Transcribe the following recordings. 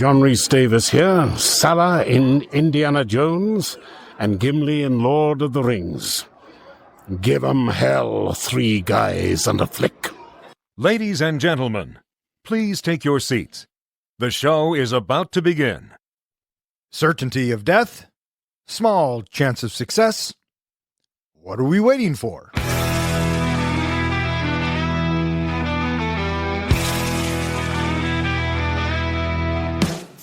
John Rhys Davis here, Salah in Indiana Jones, and Gimli in Lord of the Rings. Give 'em hell, 3 guys and a flick. Ladies and gentlemen, please take your seats. The show is about to begin. Certainty of death? Small chance of success? What are we waiting for?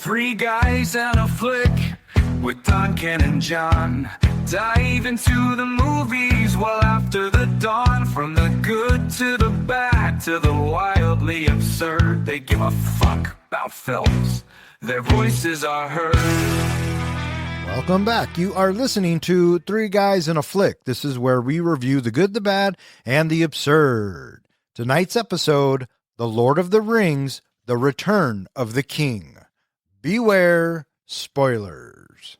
Three guys and a flick with Don, Ken, and John. Dive into the movies well after the dawn. From the good to the bad to the wildly absurd. They give a fuck about films. Their voices are heard. Welcome back. You are listening to Three Guys and a Flick. This is where we review the good, the bad, and the absurd. Tonight's episode, The Lord of the Rings, The Return of the King. Beware spoilers.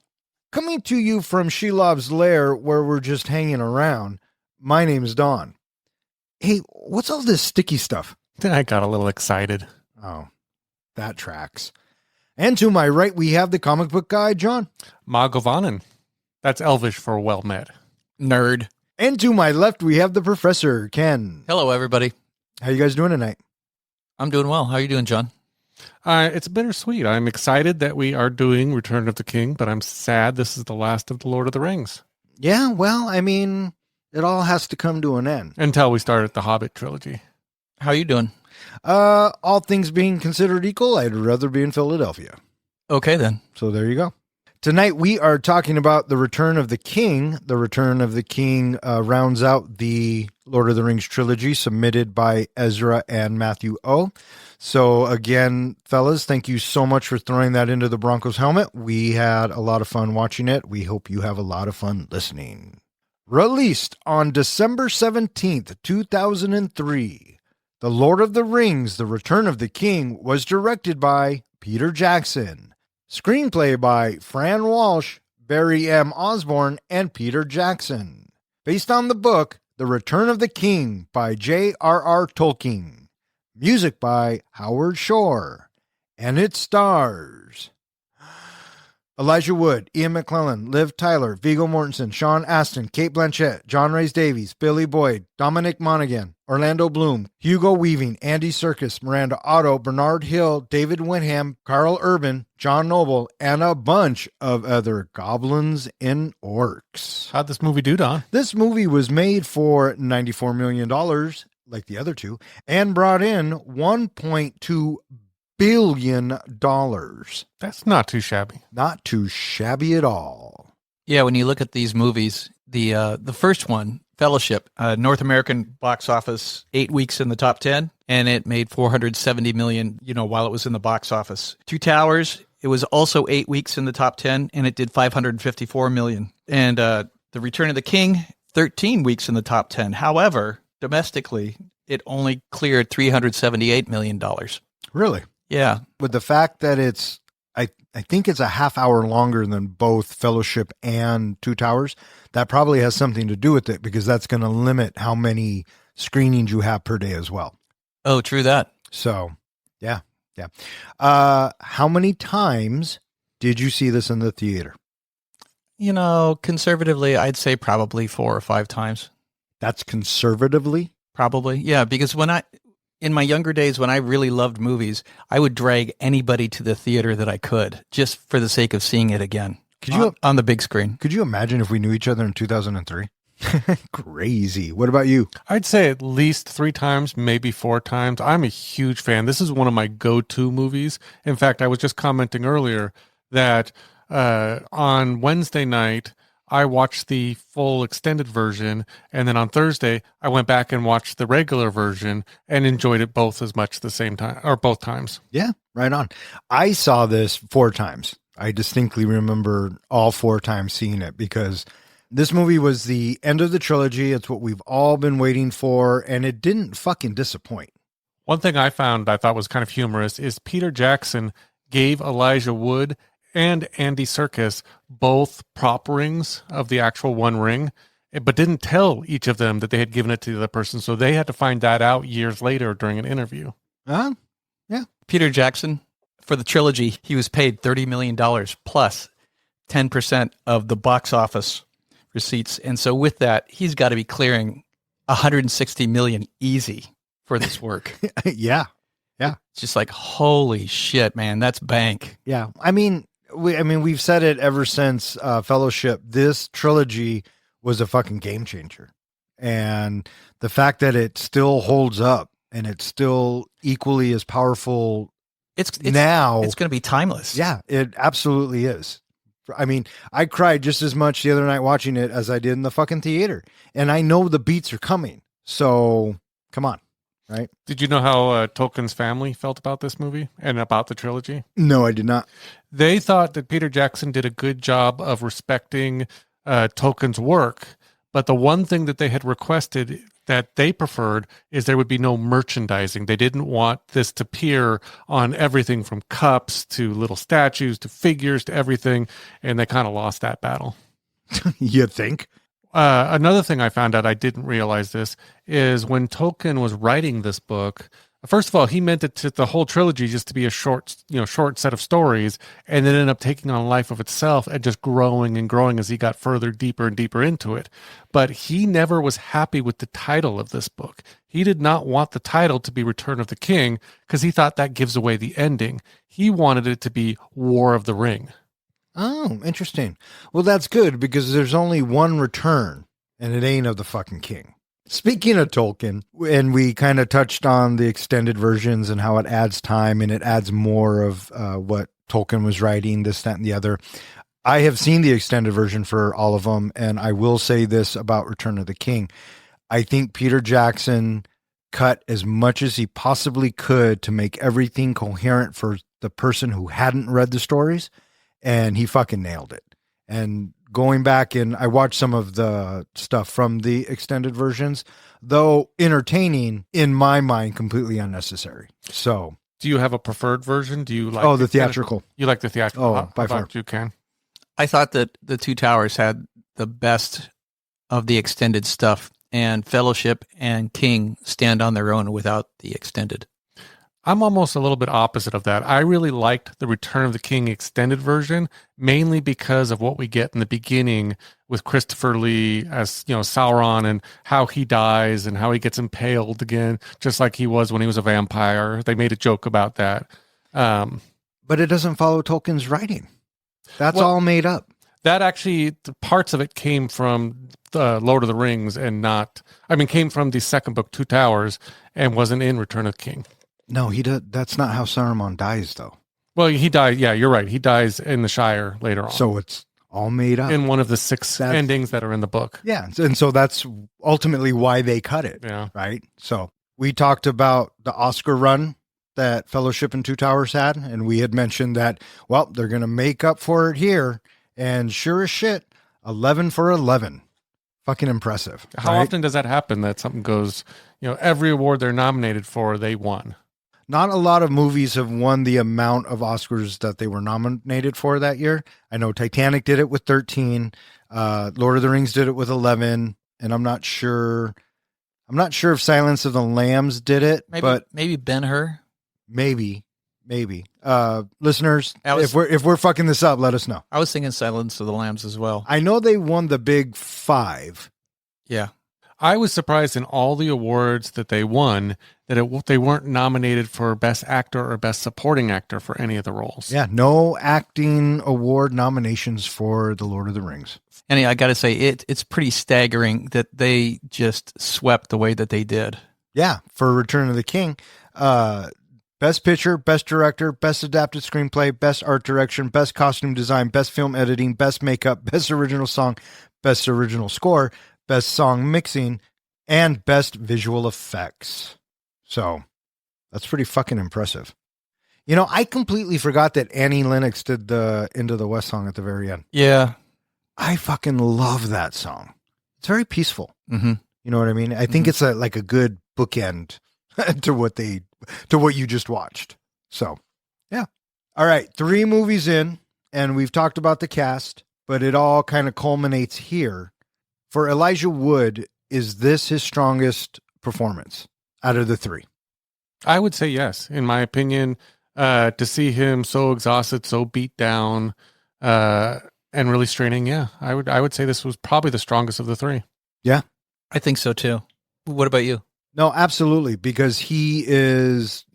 Coming to you from Shelov's lair where we're just hanging around, my name is Don. Hey, what's all this sticky stuff? I got a little excited. Oh, that tracks. And to my right, we have the comic book guy, John. Magovanen. That's Elvish for well met. Nerd. And to my left, we have the professor, Ken. Hello, everybody. How you guys doing tonight? I'm doing well. How are you doing, John? It's bittersweet. I'm excited that we are doing Return of the King, but I'm sad this is the last of the Lord of the Rings. Yeah, well, I mean, it all has to come to an end. Until we start the Hobbit trilogy. How are you doing? All things being considered equal, I'd rather be in Philadelphia. Okay, then. So there you go. Tonight we are talking about The Return of the King. The Return of the King rounds out the Lord of the Rings trilogy submitted by Ezra and Matthew O. So again, fellas, thank you so much for throwing that into the Broncos helmet. We had a lot of fun watching it. We hope you have a lot of fun listening. Released on December 17th, 2003, The Lord of the Rings, The Return of the King was directed by Peter Jackson. Screenplay by Fran Walsh, Barry M. Osborne, and Peter Jackson. Based on the book, The Return of the King by J.R.R. Tolkien. Music by Howard Shore. And it stars Elijah Wood, Ian McClellan, Liv Tyler, Viggo Mortensen, Sean Astin, Cate Blanchett, John Rhys Davies, Billy Boyd, Dominic Monaghan, Orlando Bloom, Hugo Weaving, Andy Serkis, Miranda Otto, Bernard Hill, David Wenham, Carl Urban, John Noble, and a bunch of other goblins and orcs. How'd this movie do, Don? This movie was made for $94 million, like the other two, and brought in $1.2 billion. That's not too shabby. Not too shabby at all. Yeah, when you look at these movies, the first one, Fellowship, North American box office, 8 weeks in the top 10, and it made $470 million, while it was in the box office. Two Towers, it was also 8 weeks in the top 10, and it did $554 million. And The Return of the King, 13 weeks in the top 10. However, domestically, it only cleared $378 million. Really? Yeah. With the fact that it's, I think it's a half hour longer than both Fellowship and Two Towers, that probably has something to do with it because that's going to limit how many screenings you have per day as well. Oh, true that. So, yeah. How many times did you see this in the theater? Conservatively, I'd say probably 4 or 5 times. That's conservatively? Probably, yeah, because in my younger days, when I really loved movies, I would drag anybody to the theater that I could, just for the sake of seeing it again. On the big screen. Could you imagine if we knew each other in 2003? Crazy. What about you? I'd say at least 3 times, maybe 4 times. I'm a huge fan. This is one of my go-to movies. In fact, I was just commenting earlier that on Wednesday night, I watched the full extended version, and then on Thursday, I went back and watched the regular version and enjoyed it both as much the same time, or both times. Yeah, right on. I saw this 4 times. I distinctly remember all 4 times seeing it because this movie was the end of the trilogy. It's what we've all been waiting for, and it didn't fucking disappoint. One thing I found I thought was kind of humorous is Peter Jackson gave Elijah Wood and Andy Serkis both prop rings of the actual One Ring, but didn't tell each of them that they had given it to the other person. So they had to find that out years later during an interview. Yeah. Peter Jackson, for the trilogy, he was paid $30 million plus 10% of the box office receipts. And so with that, he's got to be clearing $160 million easy for this work. Yeah. It's just like, holy shit, man, that's bank. Yeah. I mean, we've said it ever since Fellowship. This trilogy was a fucking game changer. And the fact that it still holds up and it's still equally as powerful now. It's going to be timeless. Yeah, it absolutely is. I mean, I cried just as much the other night watching it as I did in the fucking theater. And I know the beats are coming. So come on, right? Did you know how Tolkien's family felt about this movie and about the trilogy? No, I did not. They thought that Peter Jackson did a good job of respecting Tolkien's work. But the one thing that they had requested that they preferred is there would be no merchandising. They didn't want this to appear on everything from cups to little statues to figures to everything. And they kind of lost that battle. You think? Another thing I found out, I didn't realize this, is when Tolkien was writing this book, first of all, he meant it to the whole trilogy just to be a short set of stories, and then ended up taking on a life of itself and just growing and growing as he got further, deeper and deeper into it. But he never was happy with the title of this book. He did not want the title to be Return of the King because he thought that gives away the ending. He wanted it to be War of the Ring. Oh, interesting. Well, that's good because there's only one return, and it ain't of the fucking king. Speaking of Tolkien, and we kind of touched on the extended versions and how it adds time and it adds more of what Tolkien was writing, this, that, and the other. I have seen the extended version for all of them, and I will say this about Return of the King. I think Peter Jackson cut as much as he possibly could to make everything coherent for the person who hadn't read the stories, and he fucking nailed it. And going back and I watched some of the stuff from the extended versions, though entertaining, in my mind, completely unnecessary. So, do you have a preferred version? Do you like the theatrical? You like the theatrical? Oh, by far. You can. I thought that the Two Towers had the best of the extended stuff, and Fellowship and King stand on their own without the extended. I'm almost a little bit opposite of that. I really liked the Return of the King extended version, mainly because of what we get in the beginning with Christopher Lee as, Sauron, and how he dies and how he gets impaled again, just like he was when he was a vampire. They made a joke about that. But it doesn't follow Tolkien's writing. That's all made up. That actually, the parts of it came from the Lord of the Rings came from the second book, Two Towers, and wasn't in Return of the King. No, he does. That's not how Saruman dies, though. Well, he died. Yeah, you're right. He dies in the Shire later on. So it's all made up. In one of the 6 endings that are in the book. Yeah. And so that's ultimately why they cut it. Yeah. Right. So we talked about the Oscar run that Fellowship and Two Towers had. And we had mentioned that, they're going to make up for it here. And sure as shit, 11 for 11. Fucking impressive. How often does that happen that something goes, every award they're nominated for, they won? Not a lot of movies have won the amount of Oscars that they were nominated for that year. I know Titanic did it with 13. Lord of the Rings did it with 11. And I'm not sure if Silence of the Lambs did it, but maybe Ben-Hur. Maybe. Listeners, if we're fucking this up, let us know. I was thinking Silence of the Lambs as well. I know they won the big 5. Yeah. I was surprised in all the awards that they won that they weren't nominated for Best Actor or Best Supporting Actor for any of the roles. Yeah, no acting award nominations for The Lord of the Rings. And I got to say, it's pretty staggering that they just swept the way that they did. Yeah, for Return of the King. Best Picture, Best Director, Best Adapted Screenplay, Best Art Direction, Best Costume Design, Best Film Editing, Best Makeup, Best Original Song, Best Original Score, Best Song Mixing, and Best Visual Effects. So, that's pretty fucking impressive. I completely forgot that Annie Lennox did the Into the West song at the very end. Yeah. I fucking love that song. It's very peaceful. Mm-hmm. You know what I mean? I think it's like a good bookend to what you just watched. So, yeah. All right, 3 movies in, and we've talked about the cast, but it all kind of culminates here. For Elijah Wood, is this his strongest performance out of the 3? I would say yes. In my opinion, To see him so exhausted, so beat down, and really straining, yeah, I would say this was probably the strongest of the three. Yeah. I think so too. What about you? No, absolutely, because he is,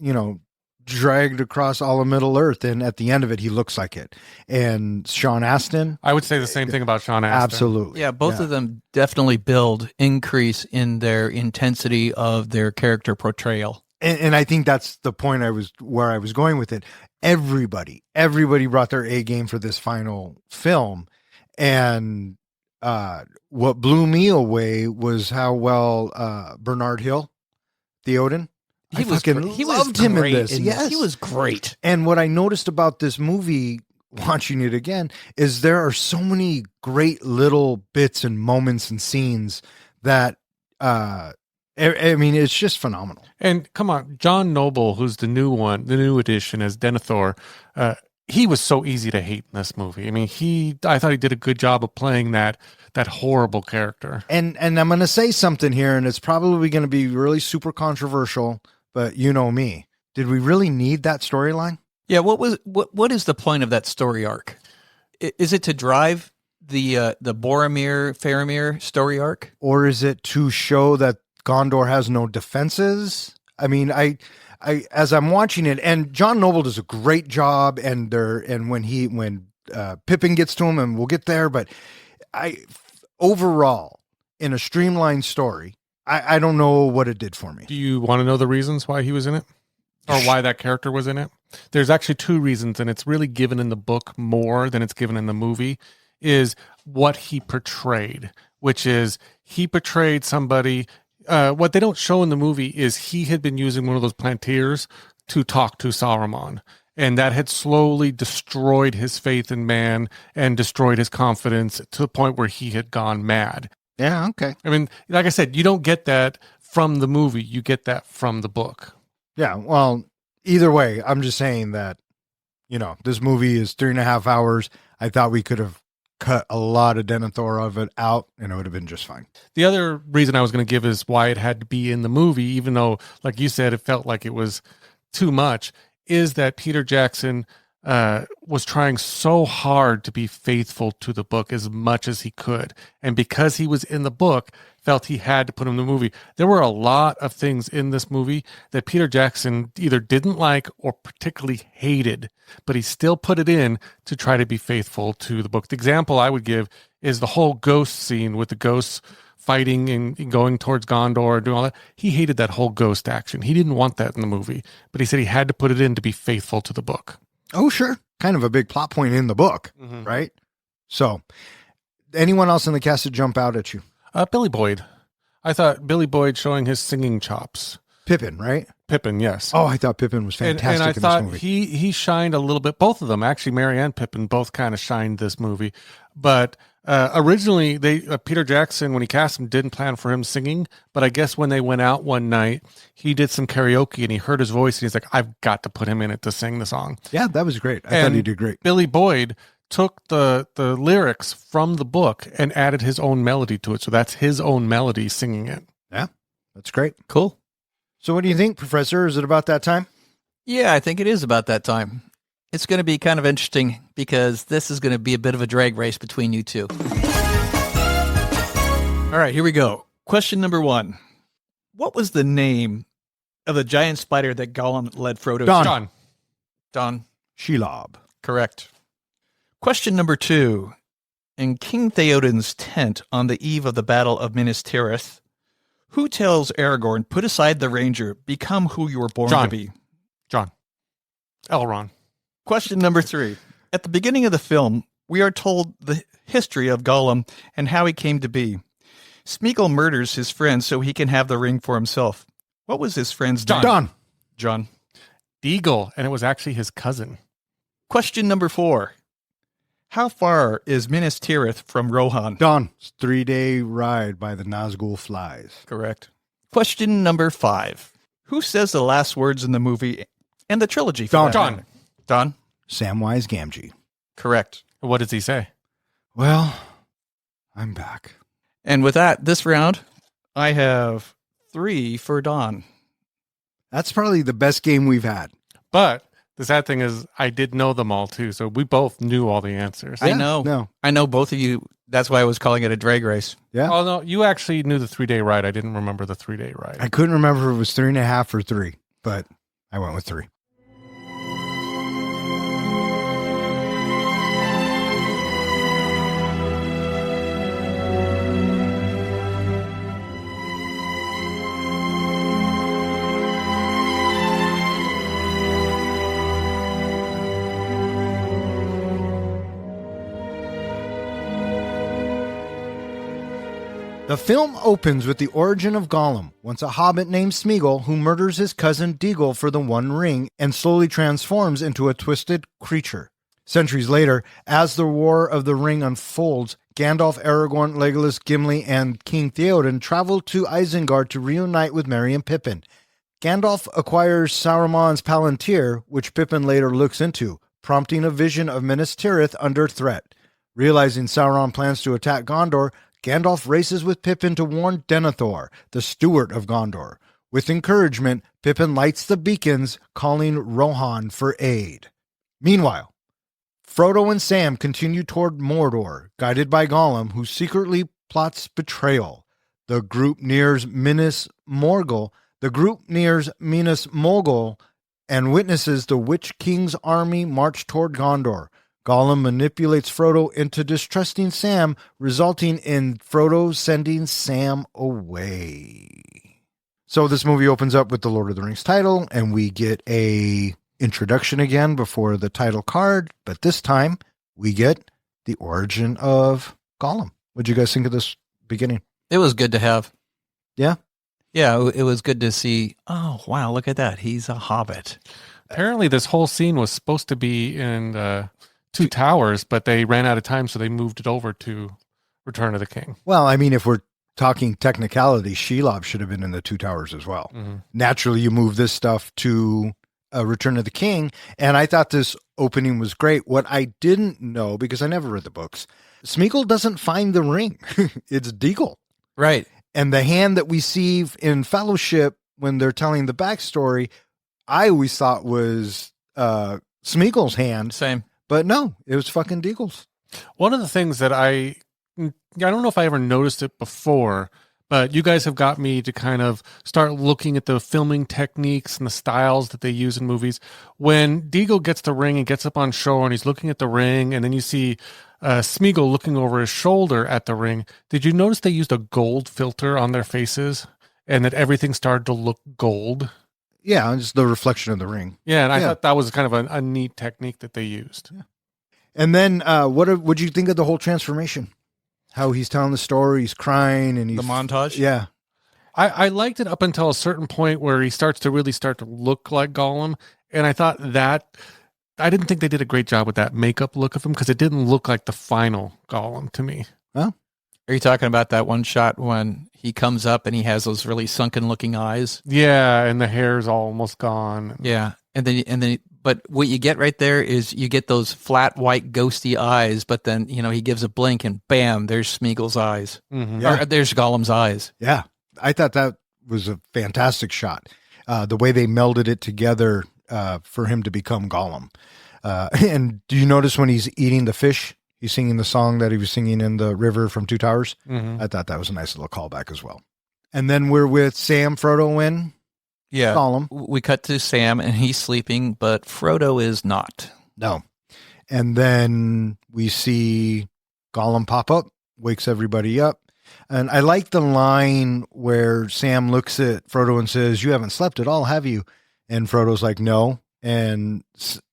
dragged across all of Middle Earth, and at the end of it, he looks like it. And Sean Astin, I would say the same thing about Sean Astin. absolutely. Yeah, both of them definitely increase in their intensity of their character portrayal. And I think that's the point where I was going with it. Everybody brought their A game for this final film. And what blew me away was how well Bernard Hill, Theoden, I loved him in this. Yes. He was great. And what I noticed about this movie, watching it again, is there are so many great little bits and moments and scenes that, it's just phenomenal. And come on, John Noble, who's the new addition as Denethor, he was so easy to hate in this movie. I mean, I thought he did a good job of playing that horrible character. And I'm going to say something here, and it's probably going to be really super controversial, but you know me. Did we really need that storyline? Yeah. What is the point of that story arc? Is it to drive the Boromir-Faramir story arc? Or is it to show that Gondor has no defenses? I mean, I as I'm watching it, and John Noble does a great job, and when Pippin gets to him, and we'll get there, but overall, in a streamlined story, I don't know what it did for me. Do you want to know the reasons why he was in it? Or why that character was in it? There's actually two reasons, and it's really given in the book more than it's given in the movie, is what he portrayed, which is he portrayed somebody. What they don't show in the movie is he had been using one of those plantiers to talk to Saruman, and that had slowly destroyed his faith in man and destroyed his confidence to the point where he had gone mad. Yeah, okay. I mean, like I said, you don't get that from the movie. You get that from the book. Yeah, well, either way, I'm just saying that, this movie is 3.5 hours. I thought we could have cut a lot of Denethor of it out, and it would have been just fine. The other reason I was going to give is why it had to be in the movie, even though, like you said, it felt like it was too much, is that Peter Jackson was trying so hard to be faithful to the book as much as he could. And because he was in the book, felt he had to put him in the movie. There were a lot of things in this movie that Peter Jackson either didn't like or particularly hated, but he still put it in to try to be faithful to the book. The example I would give is the whole ghost scene with the ghosts fighting and going towards Gondor, doing all that. He hated that whole ghost action. He didn't want that in the movie, but he said he had to put it in to be faithful to the book. Oh, sure. Kind of a big plot point in the book, right? So, anyone else in the cast that jump out at you? Billy Boyd. I thought Billy Boyd showing his singing chops. Pippin, right? Pippin, yes. Oh, I thought Pippin was fantastic and I in thought this movie. he shined a little bit. Both of them, actually, Mary and Pippin, both kind of shined this movie. But originally, Peter Jackson, when he cast him, didn't plan for him singing. But I guess when they went out one night, he did some karaoke and he heard his voice. And he's like, I've got to put him in it to sing the song. Yeah, that was great. I thought he did great. Billy Boyd took the lyrics from the book and added his own melody to it. So that's his own melody singing it. Yeah, that's great. Cool. So what do you think, Professor? Is it about that time? Yeah, I think it is about that time. It's going to be kind of interesting because this is going to be a bit of a drag race between you two. All right, here we go. Question number 1. What was the name of the giant spider that Gollum led Frodo to? Don. Shelob. Correct. Question number 2. In King Theoden's tent on the eve of the Battle of Minas Tirith, who tells Aragorn, put aside the ranger, become who you were born to be? John. Elrond. Question number 3. At the beginning of the film, we are told the history of Gollum and how he came to be. Smeagol murders his friend so he can have the ring for himself. What was his friend's name? John. Deagle, and it was actually his cousin. Question number 4. How far is Minas Tirith from Rohan? Don. It's a 3-day ride by the Nazgul flies. Correct. Question number 5. Who says the last words in the movie and the trilogy? Don. Samwise Gamgee. Correct. What does he say? Well, I'm back. And with that, this round, I have 3 for Don. That's probably the best game we've had. But The sad thing is I did know them all too, so we both knew all the answers. I know. No. I know both of you. That's why I was calling it a drag race. Yeah. Oh no, you actually knew the 3-day ride. I didn't remember the 3-day ride. I couldn't remember if it was 3.5 or 3, but I went with 3. The film opens with the origin of Gollum, once a hobbit named Smeagol who murders his cousin Deagle for the One Ring and slowly transforms into a twisted creature. Centuries later, as the War of the Ring unfolds, Gandalf, Aragorn, Legolas, Gimli, and King Theoden travel to Isengard to reunite with Merry and Pippin. Gandalf acquires Saruman's Palantir, which Pippin later looks into, prompting a vision of Minas Tirith under threat. Realizing Sauron plans to attack Gondor, Gandalf races with Pippin to warn Denethor, the steward of Gondor. With encouragement, Pippin lights the beacons, calling Rohan for aid. Meanwhile, Frodo and Sam continue toward Mordor, guided by Gollum, who secretly plots betrayal. The group nears Minas Morgul and witnesses the Witch King's army march toward Gondor. Gollum manipulates Frodo into distrusting Sam, resulting in Frodo sending Sam away. So this movie opens up with the Lord of the Rings title, and we get a introduction again before the title card, but this time we get the origin of Gollum. What'd you guys think of this beginning? It was good to have. Yeah? Yeah, it was good to see. Oh, wow, look at that. He's a hobbit. Apparently, this whole scene was supposed to be in Two Towers, but they ran out of time, so they moved it over to Return of the King. Well, I mean, if we're talking technicality, Shelob should have been in the Two Towers as well. Mm-hmm. Naturally, you move this stuff to Return of the King, and I thought this opening was great. What I didn't know, because I never read the books, Smeagol doesn't find the ring. It's Deagle. Right. And the hand that we see in Fellowship when they're telling the backstory, I always thought was Smeagol's hand. Same. But no, it was fucking Deagle's. One of the things that I don't know if I ever noticed it before, but you guys have got me to kind of start looking at the filming techniques and the styles that they use in movies. When Deagle gets the ring and gets up on shore and he's looking at the ring, and then you see Smeagol looking over his shoulder at the ring. Did you notice they used a gold filter on their faces and that everything started to look gold? Yeah, just the reflection of the ring. Yeah, and I thought that was kind of a neat technique that they used. Yeah. And then what'd you think of the whole transformation? How he's telling the story, he's crying, and he's... The montage? Yeah. I liked it up until a certain point where he starts to look like Gollum, and I thought that... I didn't think they did a great job with that makeup look of him, because it didn't look like the final Gollum to me. Well, are you talking about that one shot when he comes up and he has those really sunken looking eyes? Yeah, and the hair's almost gone. Yeah. And then but what you get right there is you get those flat white ghosty eyes, but then, he gives a blink and bam, there's Smeagol's eyes. Mm-hmm. Yeah. Or there's Gollum's eyes. Yeah. I thought that was a fantastic shot. The way they melded it together for him to become Gollum. And do you notice when he's eating the fish, he's singing the song that he was singing in the river from Two Towers? Mm-hmm. I thought that was a nice little callback as well. And then we're with Sam, Frodo, and Gollum. We cut to Sam and he's sleeping, but Frodo is not. No. And then we see Gollum pop up, wakes everybody up. And I like the line where Sam looks at Frodo and says, "You haven't slept at all, have you?" And Frodo's like, "No." And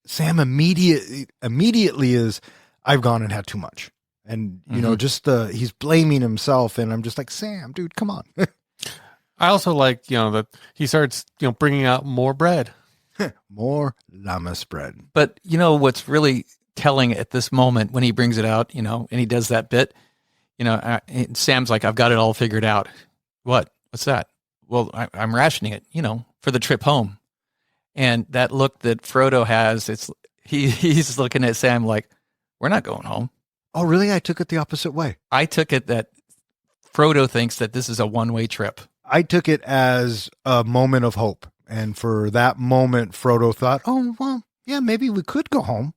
Sam immediately is, "I've gone and had too much." And, he's blaming himself. And I'm just like, Sam, dude, come on. I also like, that he starts, bringing out more bread. More llamas bread. But what's really telling at this moment when he brings it out, and he does that bit, Sam's like, "I've got it all figured out." What? What's that? Well, I'm rationing it, for the trip home. And that look that Frodo has, he's looking at Sam like, "We're not going home." Oh, really? I took it the opposite way. I took it that Frodo thinks that this is a one-way trip. I took it as a moment of hope. And for that moment, Frodo thought, "Oh, well, yeah, maybe we could go home.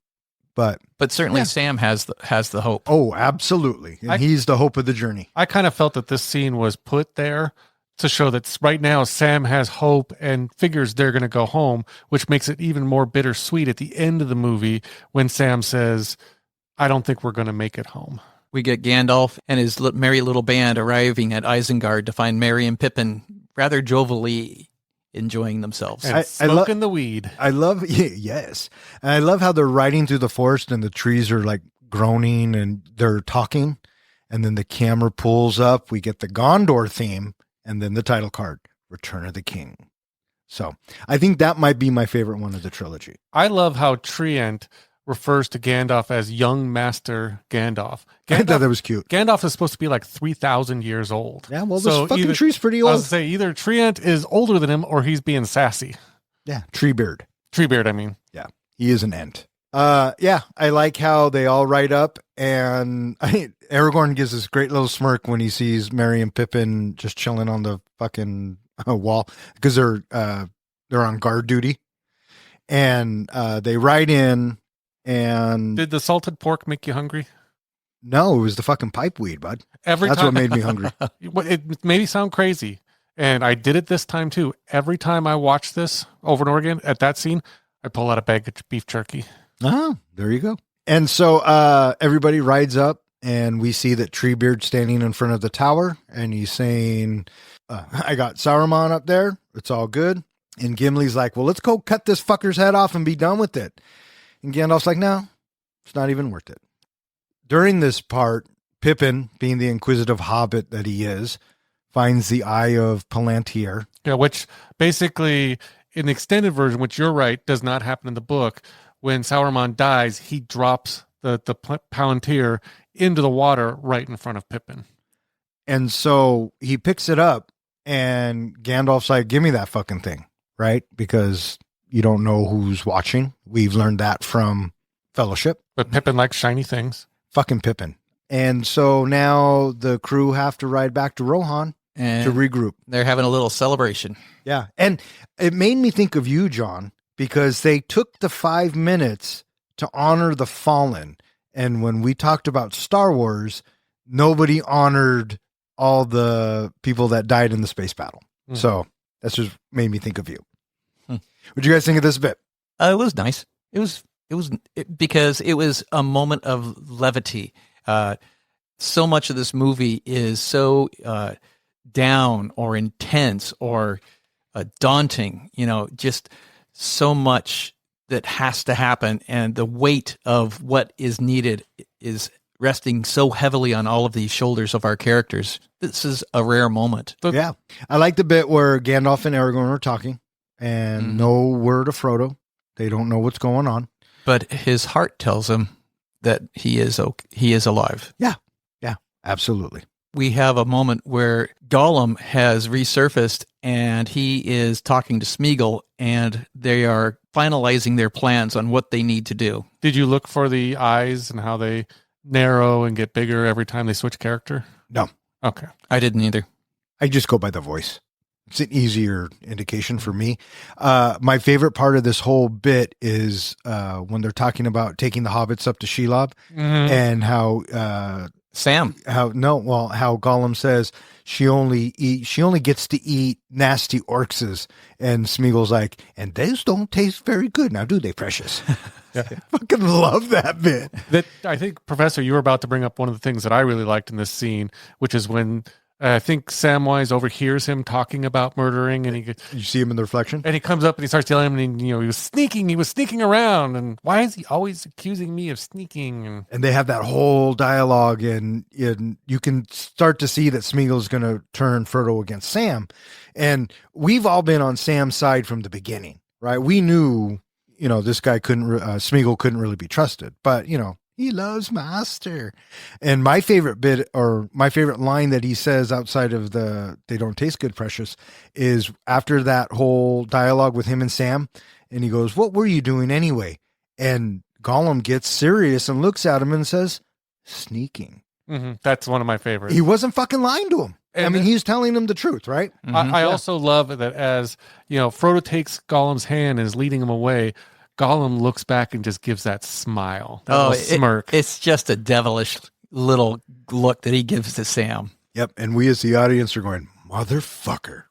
But certainly Yeah. Sam has the hope. oh, absolutely. And he's the hope of the journey. I kind of felt that this scene was put there to show that right now Sam has hope and figures they're going to go home, which makes it even more bittersweet at the end of the movie when Sam says, I don't think we're going to make it home. We get Gandalf and his merry little band arriving at Isengard to find Merry and Pippin rather jovially enjoying themselves. And smoking the weed. I love, yes. And I love how they're riding through the forest and the trees are like groaning and they're talking. And then the camera pulls up. We get the Gondor theme and then the title card, Return of the King. So I think that might be my favorite one of the trilogy. I love how Trient refers to Gandalf as young master Gandalf. I thought that was cute. Gandalf is supposed to be like 3,000 years old. Yeah, well, this fucking tree's pretty old. I was say either Trient is older than him or he's being sassy. Yeah, Treebeard. Treebeard, I mean. Yeah, he is an Ent. Yeah, I like how they all ride up, and Aragorn gives this great little smirk when he sees Merry and Pippin just chilling on the fucking wall because they're on guard duty, and they ride in. And did the salted pork make you hungry? No, it was the fucking pipe weed, bud. That's what made me hungry. It made me sound crazy. And I did it this time too. Every time I watch this over and over again at that scene, I pull out a bag of beef jerky. Oh, there you go. And so everybody rides up and we see that Treebeard's standing in front of the tower and he's saying, I got Saruman up there. It's all good. And Gimli's like, well, let's go cut this fucker's head off and be done with it. And Gandalf's like, no, it's not even worth it. During this part, Pippin, being the inquisitive hobbit that he is, finds the Eye of Palantir. Yeah, which basically, in the extended version, which you're right, does not happen in the book. When Sauron dies, he drops the Palantir into the water right in front of Pippin. And so he picks it up, and Gandalf's like, give me that fucking thing, right? Because you don't know who's watching. We've learned that from Fellowship. But Pippin likes shiny things. Fucking Pippin. And so now the crew have to ride back to Rohan and to regroup. They're having a little celebration. Yeah. And it made me think of you, John, because they took the 5 minutes to honor the fallen. And when we talked about Star Wars, nobody honored all the people that died in the space battle. Mm. So that's just made me think of you. What'd you guys think of this bit? It was nice. Because it was a moment of levity. So much of this movie is so down or intense or daunting, just so much that has to happen. And the weight of what is needed is resting so heavily on all of these shoulders of our characters. This is a rare moment. Yeah. I like the bit where Gandalf and Aragorn are talking and no word of Frodo. They don't know what's going on. But his heart tells him that he is alive. Yeah. Yeah, absolutely. We have a moment where Gollum has resurfaced and he is talking to Smeagol and they are finalizing their plans on what they need to do. Did you look for the eyes and how they narrow and get bigger every time they switch character? No. Okay. I didn't either. I just go by the voice. It's an easier indication for me. My favorite part of this whole bit is when they're talking about taking the hobbits up to Shelob and how how Gollum says she only gets to eat nasty orcses, and Smeagol's like, and those don't taste very good now, do they, precious? Yeah. I fucking love that bit. That I think, Professor, you were about to bring up one of the things that I really liked in this scene, which is when I think Samwise overhears him talking about murdering, and you see him in the reflection, and he comes up and he starts telling him, and he was sneaking around, and why is he always accusing me of sneaking? And they have that whole dialogue, and you can start to see that Smeagol's going to turn Frodo against Sam, and we've all been on Sam's side from the beginning, right? We knew, this guy Smeagol couldn't really be trusted, but he loves Master. And my favorite bit, or my favorite line that he says outside of they don't taste good, precious, is after that whole dialogue with him and Sam. And he goes, what were you doing anyway? And Gollum gets serious and looks at him and says, sneaking. Mm-hmm. That's one of my favorites. He wasn't fucking lying to him. And he's telling him the truth, right? Mm-hmm. I also love that as, Frodo takes Gollum's hand and is leading him away. Gollum looks back and just gives that smile, that little smirk. It's just a devilish little look that he gives to Sam. Yep. And we as the audience are going, motherfucker.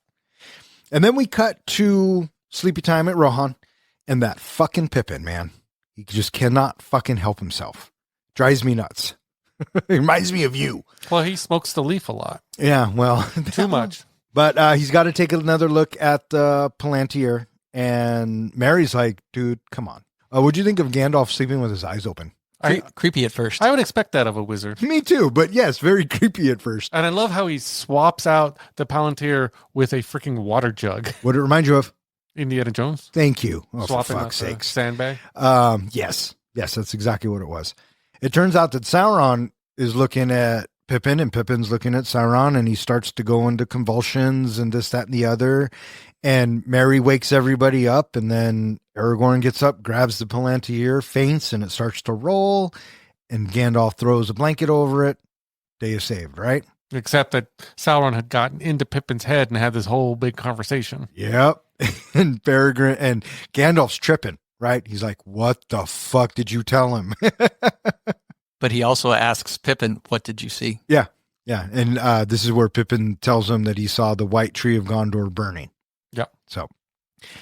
And then we cut to sleepy time at Rohan, and that fucking Pippin, man. He just cannot fucking help himself. Drives me nuts. It reminds me of you. Well, he smokes the leaf a lot. Yeah, well. Too much. But he's got to take another look at the Palantir, and Mary's like, dude, come on. What'd you think of Gandalf sleeping with his eyes open? Creepy at first. I would expect that of a wizard. Me too, but yes, very creepy at first. And I love how he swaps out the Palantir with a freaking water jug. What did it remind you of? Indiana Jones. Thank you. Oh, Swapping for fuck's sakes. Sandbag. Yes, that's exactly what it was. It turns out that Sauron is looking at Pippin, and Pippin's looking at Sauron, and he starts to go into convulsions and this, that, and the other. And Merry wakes everybody up, and then Aragorn gets up, grabs the Palantir, faints, and it starts to roll. And Gandalf throws a blanket over it. Day is saved, right? Except that Sauron had gotten into Pippin's head and had this whole big conversation. Yep. And Peregrine and Gandalf's tripping, right? He's like, what the fuck did you tell him? But he also asks Pippin, what did you see? Yeah. And this is where Pippin tells him that he saw the white tree of Gondor burning. Yep. So,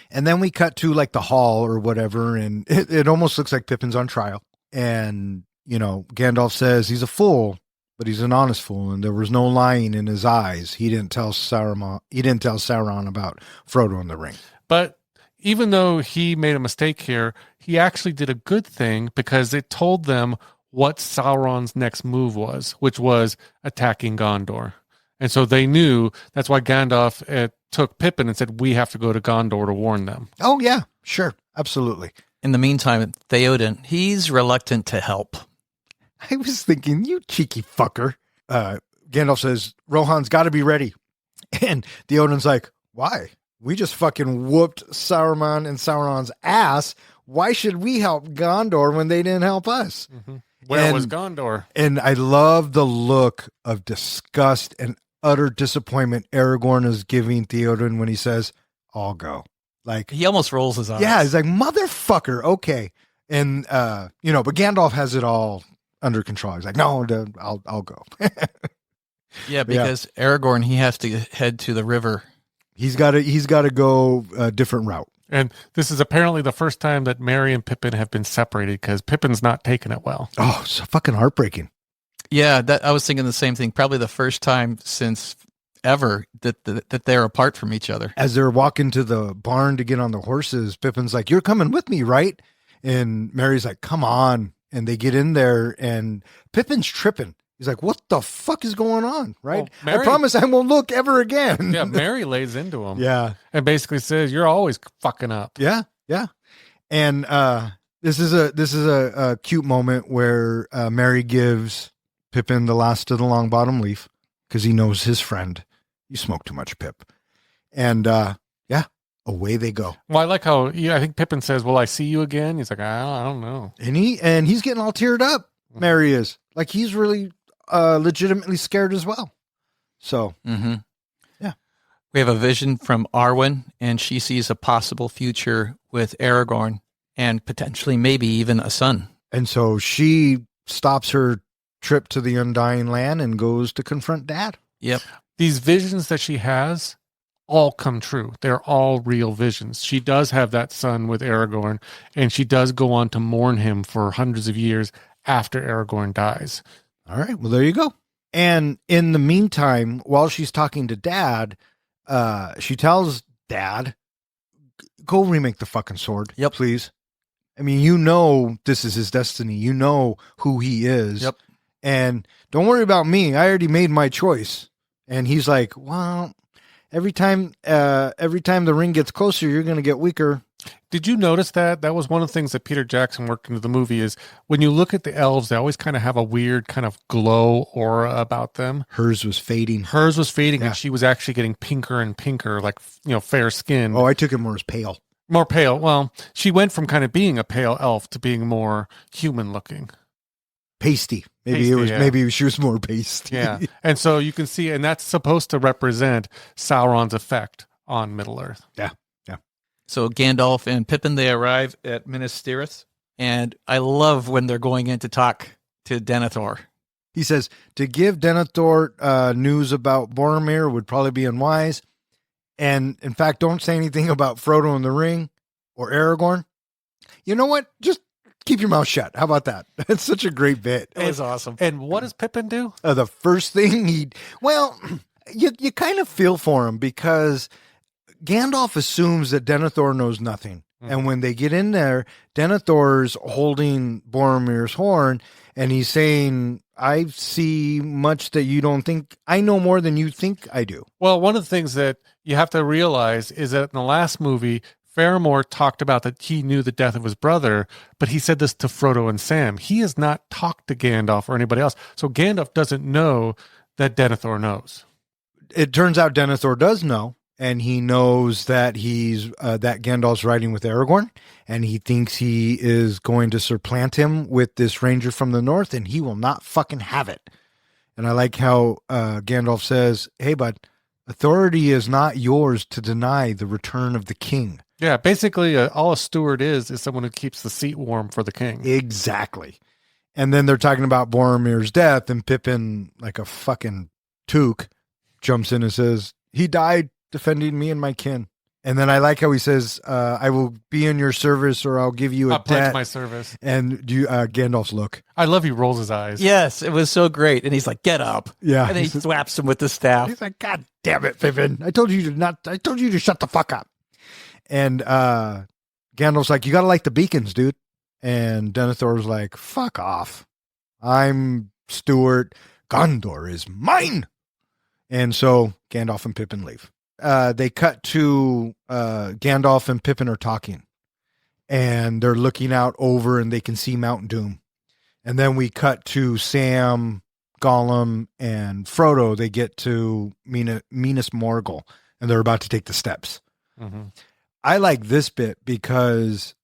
and then we cut to like the hall or whatever, and it almost looks like Pippin's on trial. And, Gandalf says he's a fool, but he's an honest fool, and there was no lying in his eyes. He didn't tell Sauron about Frodo and the ring. But even though he made a mistake here, he actually did a good thing because it told them what Sauron's next move was, which was attacking Gondor. And so they knew. That's why Gandalf took Pippin and said, we have to go to Gondor to warn them. Oh, yeah, sure. Absolutely. In the meantime, Theoden, he's reluctant to help. I was thinking, you cheeky fucker. Gandalf says, Rohan's got to be ready. And Theoden's like, why? We just fucking whooped Saruman and Sauron's ass. Why should we help Gondor when they didn't help us? Mm-hmm. Where was Gondor? And I love the look of disgust and utter disappointment Aragorn is giving Theoden when he says, I'll go. Like, he almost rolls his eyes. Yeah, he's like, motherfucker, okay. And, but Gandalf has it all under control. He's like, no, I'll go. Yeah, because Aragorn, he has to head to the river. He's got to go a different route. And this is apparently the first time that Merry and Pippin have been separated because Pippin's not taking it well. Oh, so fucking heartbreaking. Yeah, I was thinking the same thing. Probably the first time since ever that they're apart from each other. As they're walking to the barn to get on the horses, Pippin's like, you're coming with me, right? And Merry's like, come on. And they get in there, and Pippin's tripping. He's like, what the fuck is going on, right? Well, I promise I won't look ever again. Yeah, Merry lays into him. Yeah. And basically says, you're always fucking up. Yeah. And this is a cute moment where Merry gives Pippin the last of the long bottom leaf because he knows his friend. You smoke too much, Pip. And away they go. Well, I like how I think Pippin says, will I see you again? He's like, I don't know. And he's getting all teared up. Merry is. Like, he's really legitimately scared as well. So, yeah. We have a vision from Arwen, and she sees a possible future with Aragorn and potentially maybe even a son. And so she stops her trip to the Undying Land and goes to confront Dad. Yep. These visions that she has all come true. They're all real visions. She does have that son with Aragorn, and she does go on to mourn him for hundreds of years after Aragorn dies. All right. Well, there you go. And in the meantime, while she's talking to Dad, she tells Dad, go remake the fucking sword. Yep. Please. I mean, this is his destiny. You know who he is. Yep. And don't worry about me. I already made my choice. And he's like, well, every time the ring gets closer, you're going to get weaker. Did you notice that? That was one of the things that Peter Jackson worked into the movie is when you look at the elves, they always kind of have a weird kind of glow aura about them. Hers was fading. Yeah. And she was actually getting pinker and pinker, like, fair skin. Oh, I took it more as pale. More pale. Well, she went from kind of being a pale elf to being more human looking. Pasty. Maybe she was more pasty. Yeah. And so you can see, and that's supposed to represent Sauron's effect on Middle Earth. Yeah. So Gandalf and Pippin, they arrive at Minas Tirith, and I love when they're going in to talk to Denethor. He says, to give Denethor news about Boromir would probably be unwise. And in fact, don't say anything about Frodo and the Ring or Aragorn. You know what? Just keep your mouth shut. How about that? It's such a great bit. It was awesome. And what does Pippin do? The first thing you kind of feel for him because Gandalf assumes that Denethor knows nothing. And when they get in there, Denethor's holding Boromir's horn and he's saying, I see much that you don't think. I know more than you think I do. Well, one of the things that you have to realize is that in the last movie, Faramir talked about that he knew the death of his brother, but he said this to Frodo and Sam. He has not talked to Gandalf or anybody else. So Gandalf doesn't know that Denethor knows. It turns out Denethor does know. And he knows that that Gandalf's riding with Aragorn, and he thinks he is going to supplant him with this ranger from the north, and he will not fucking have it. And I like how Gandalf says, hey, bud, authority is not yours to deny the return of the king. Yeah, basically, all a steward is someone who keeps the seat warm for the king. Exactly. And then they're talking about Boromir's death, and Pippin, like a fucking toque, jumps in and says, he died defending me and my kin. And then I like how he says, I will be in your service or I'll give you a I'll pledge debt. my service. And Gandalf's look. I love he rolls his eyes. Yes, it was so great. And he's like, get up. Yeah. And then he slaps him with the staff. He's like, God damn it, Pippin. I told you to shut the fuck up. And Gandalf's like, you got to light the beacons, dude. And Denethor's like, fuck off. I'm Stewart. Gondor is mine. And so Gandalf and Pippin leave. They cut to Gandalf and Pippin are talking. And they're looking out over and they can see Mount Doom. And then we cut to Sam, Gollum, and Frodo. They get to Minas Morgul and they're about to take the steps. Mm-hmm. I like this bit because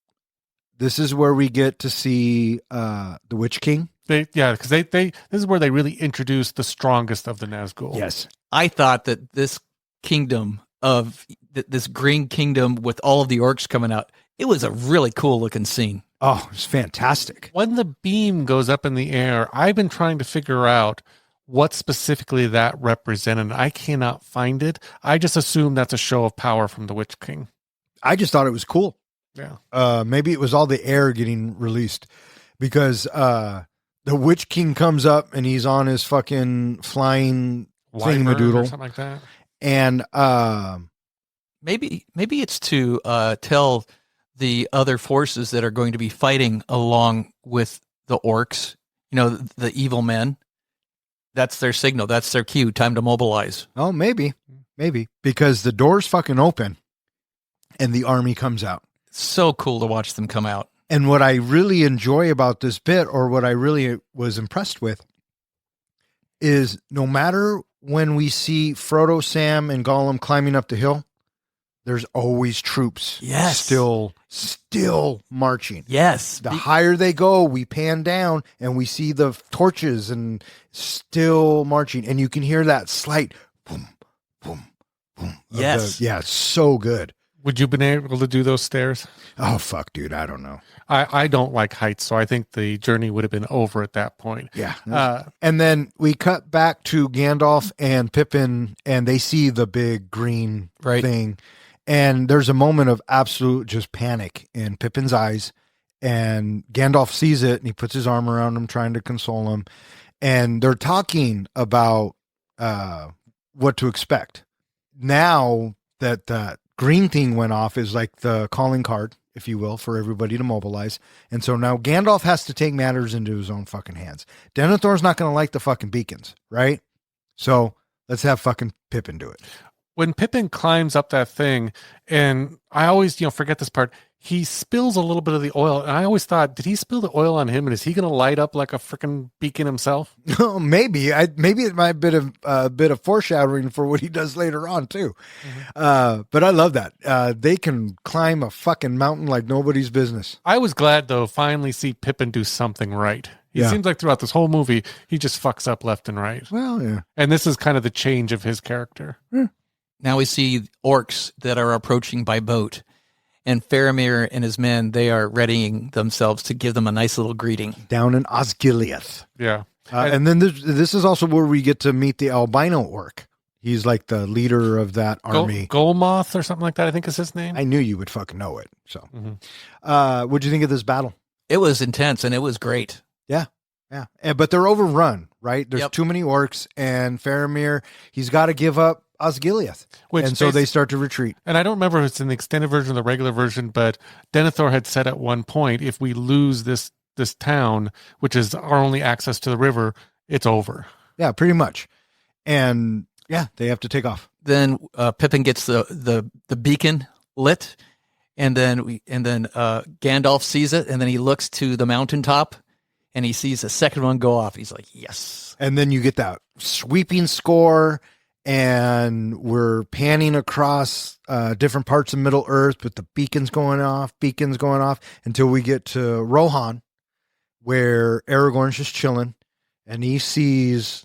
this is where we get to see the Witch King. Because this is where they really introduce the strongest of the Nazgul. Yes. I thought that this kingdom this green kingdom with all of the orcs coming out, it was a really cool looking scene. Oh, it's fantastic. When the beam goes up in the air, I've been trying to figure out what specifically that represented. I cannot find it. I just assume that's a show of power from the Witch King. I just thought it was cool. Yeah. Maybe it was all the air getting released because the Witch King comes up and he's on his fucking flying thingamadoodle or something like that. And maybe it's to tell the other forces that are going to be fighting along with the orcs, the evil men. That's their signal. That's their cue. Time to mobilize. Oh, maybe because the doors fucking open and the army comes out. So cool to watch them come out. And what I really enjoy about this bit, or what I really was impressed with, is no matter when we see Frodo, Sam, and Gollum climbing up the hill, there's always troops. Yes. Still marching. Yes. The higher they go, we pan down and we see the torches and still marching. And you can hear that slight boom, boom, boom. Yes. Yeah, so good. Would you have been able to do those stairs? Oh, fuck, dude. I don't know. I don't like heights, so I think the journey would have been over at that point. Yeah. And then we cut back to Gandalf and Pippin, and they see the big green thing. And there's a moment of absolute just panic in Pippin's eyes. And Gandalf sees it, and he puts his arm around him, trying to console him. And they're talking about what to expect. Now that the green thing went off is like the calling card, if you will, for everybody to mobilize. And so now Gandalf has to take matters into his own fucking hands. Denethor's not going to like the fucking beacons, right? So let's have fucking Pippin do it. When Pippin climbs up that thing, and I always, forget this part, he spills a little bit of the oil. And I always thought, did he spill the oil on him? And is he going to light up like a freaking beacon himself? Oh, maybe. Maybe it might be a bit of foreshadowing for what he does later on, too. Mm-hmm. But I love that. They can climb a fucking mountain like nobody's business. I was glad, though, finally see Pippin do something right. It seems like throughout this whole movie, he just fucks up left and right. Well, yeah. And this is kind of the change of his character. Now we see orcs that are approaching by boat. And Faramir and his men, they are readying themselves to give them a nice little greeting. Down in Osgiliath. Yeah. And then this is also where we get to meet the albino orc. He's like the leader of that army. Golmoth or something like that, I think is his name. I knew you would fucking know it. So, what'd you think of this battle? It was intense and it was great. Yeah. But they're overrun, right? There's Yep. too many orcs, and Faramir, he's got to give up Osgiliath. And so they start to retreat. And I don't remember if it's in the extended version or the regular version, but Denethor had said at one point, if we lose this town, which is our only access to the river, it's over. Yeah, pretty much. And yeah, they have to take off. Then Pippin gets the beacon lit, and then Gandalf sees it, and then he looks to the mountaintop, and he sees the second one go off. He's like, yes. And then you get that sweeping score, and we're panning across different parts of Middle Earth with the beacons going off, until we get to Rohan, where Aragorn's just chilling, and he sees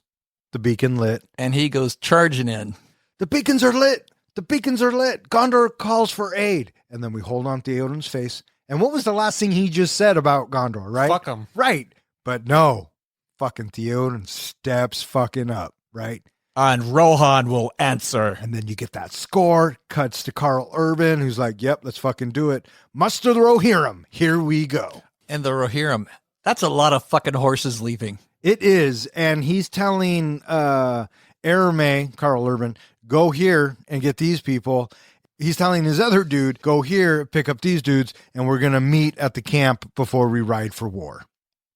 the beacon lit. And he goes charging in. The beacons are lit. Gondor calls for aid. And then we hold on to Theoden's face. And what was the last thing he just said about Gondor, right? Fuck him. Right. But no, fucking Theoden steps fucking up, right? And Rohan will answer. And then you get that score, cuts to Carl Urban, who's like, yep, let's fucking do it. Muster the Rohirrim. Here we go. And the Rohirrim, that's a lot of fucking horses leaving. It is. And he's telling Aramay, Carl Urban, go here and get these people. He's telling his other dude, go here, pick up these dudes, and we're going to meet at the camp before we ride for war.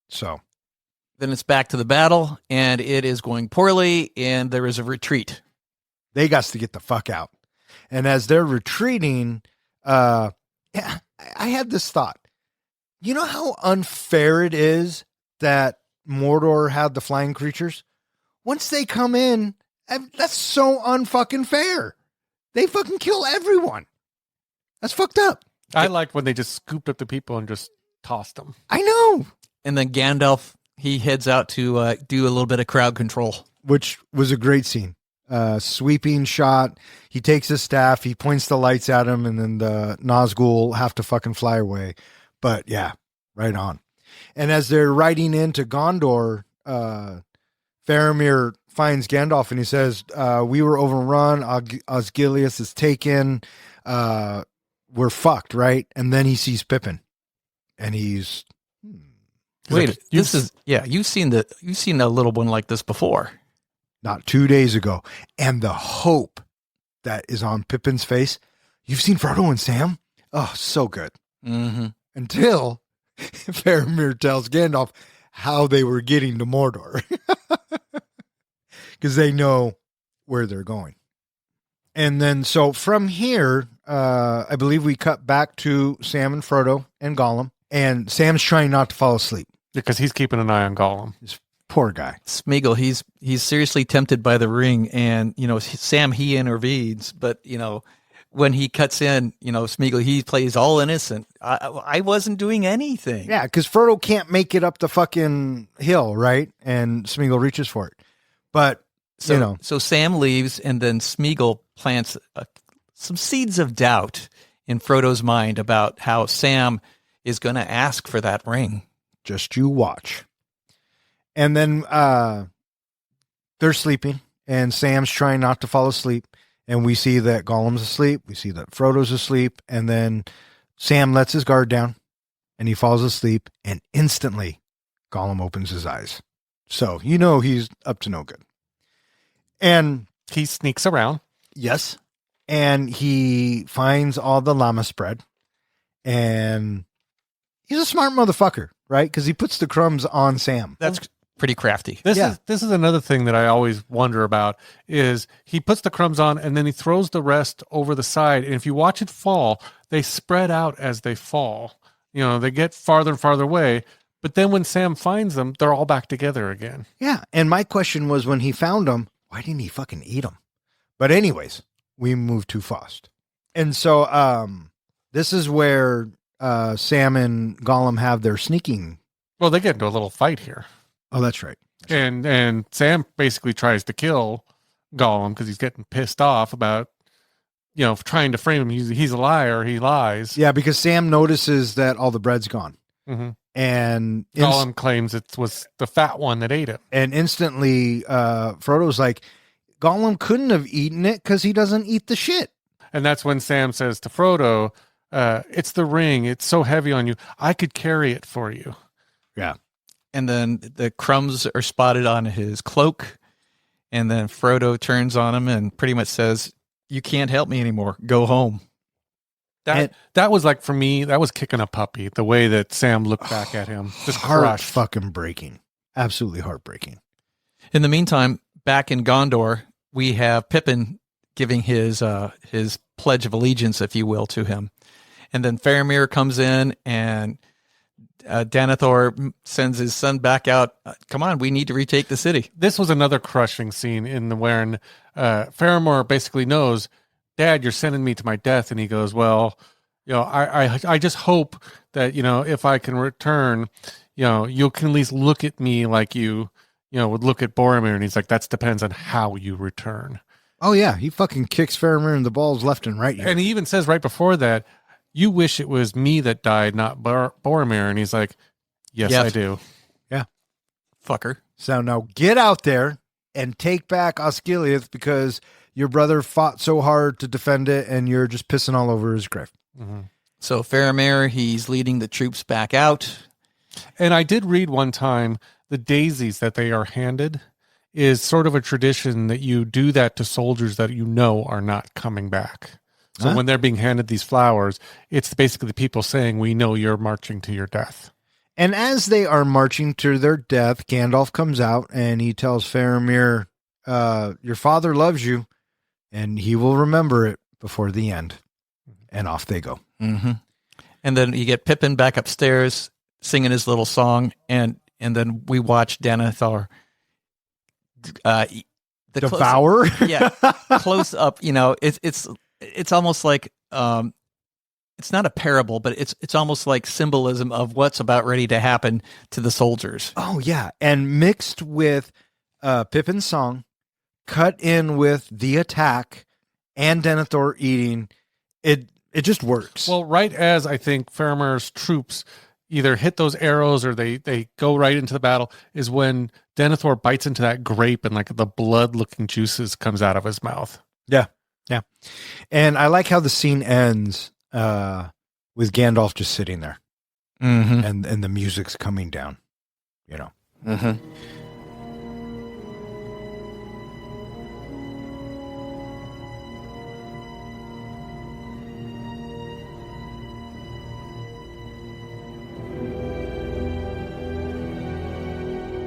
So then it's back to the battle, and it is going poorly, and there is a retreat. They got to get the fuck out. And as they're retreating, I had this thought. You know how unfair it is that Mordor had the flying creatures? Once they come in, that's so unfucking fair. They fucking kill everyone. That's fucked up. I liked when they just scooped up the people and just tossed them. I know. And then Gandalf, he heads out to do a little bit of crowd control. Which was a great scene. Sweeping shot. He takes his staff, he points the lights at him, and then the Nazgul have to fucking fly away. But yeah, right on. And as they're riding into Gondor, Faramir finds Gandalf and he says, we were overrun. Osgiliath is taken. We're fucked, right? And then he sees Pippin and he's... Wait, you've seen a little one like this before. Not 2 days ago. And the hope that is on Pippin's face. You've seen Frodo and Sam? Oh, so good. Mm-hmm. Until Faramir tells Gandalf how they were getting to Mordor. Because they know where they're going. And then, so from here, I believe we cut back to Sam and Frodo and Gollum. And Sam's trying not to fall asleep. Because he's keeping an eye on Gollum. This poor guy. Smeagol, he's seriously tempted by the ring. And, Sam, he intervenes. But, when he cuts in, Smeagol, he plays all innocent. I wasn't doing anything. Yeah, because Frodo can't make it up the fucking hill, right? And Smeagol reaches for it. But, So Sam leaves, and then Smeagol plants some seeds of doubt in Frodo's mind about how Sam is going to ask for that ring. Just you watch. And then they're sleeping, and Sam's trying not to fall asleep. And we see that Gollum's asleep. We see that Frodo's asleep. And then Sam lets his guard down, and he falls asleep. And instantly, Gollum opens his eyes. So, he's up to no good. And he sneaks around. Yes. And he finds all the llama spread. And he's a smart motherfucker, right? Because he puts the crumbs on Sam. That's pretty crafty. This is another thing that I always wonder about is he puts the crumbs on and then he throws the rest over the side. And if you watch it fall, they spread out as they fall. They get farther and farther away. But then when Sam finds them, they're all back together again. Yeah. And my question was, when he found them, why didn't he fucking eat them? But anyways, we moved too fast. And so this is where Sam and Gollum have their sneaking. Well, they get into a little fight here. Oh, that's right. And Sam basically tries to kill Gollum because he's getting pissed off about trying to frame him. He's a liar. He lies. Yeah, because Sam notices that all the bread's gone. Mm-hmm. And Gollum claims it was the fat one that ate it. And instantly, Frodo's like, Gollum couldn't have eaten it because he doesn't eat the shit. And that's when Sam says to Frodo, it's the ring. It's so heavy on you. I could carry it for you. Yeah. And then the crumbs are spotted on his cloak. And then Frodo turns on him and pretty much says, you can't help me anymore. Go home. That was like, for me, that was kicking a puppy. The way that Sam looked back at him. Just crushed. Fucking breaking. Absolutely heartbreaking. In the meantime, back in Gondor, we have Pippin giving his pledge of allegiance, if you will, to him. And then Faramir comes in and Denethor sends his son back out. Come on, we need to retake the city. This was another crushing scene in the wherein Faramir basically knows, Dad, you're sending me to my death. And he goes, well, I just hope that, if I can return, you can at least look at me like you would look at Boromir. And he's like, that depends on how you return. Oh, yeah. He fucking kicks Faramir in the balls left and right here. And he even says right before that, you wish it was me that died, not Boromir. And he's like, yes, I do. Yeah. Fucker. So now get out there and take back Osgiliath because your brother fought so hard to defend it and you're just pissing all over his grave. Mm-hmm. So Faramir, he's leading the troops back out. And I did read one time the daisies that they are handed is sort of a tradition that you do that to soldiers that are not coming back. So when they're being handed these flowers, it's basically the people saying, we know you're marching to your death. And as they are marching to their death, Gandalf comes out and he tells Faramir, your father loves you and he will remember it before the end. And off they go. Mm-hmm. And then you get Pippin back upstairs singing his little song. And then we watch Denethor devour. Close up. It's almost like it's not a parable, but it's almost like symbolism of what's about ready to happen to the soldiers. Oh yeah, and mixed with Pippin's song, cut in with the attack and Denethor eating, it just works. Well, right as I think Faramir's troops either hit those arrows or they go right into the battle is when Denethor bites into that grape and like the blood-looking juices comes out of his mouth. Yeah. Yeah. And I like how the scene ends with Gandalf just sitting there. Mm-hmm. And the music's coming down, Mm-hmm.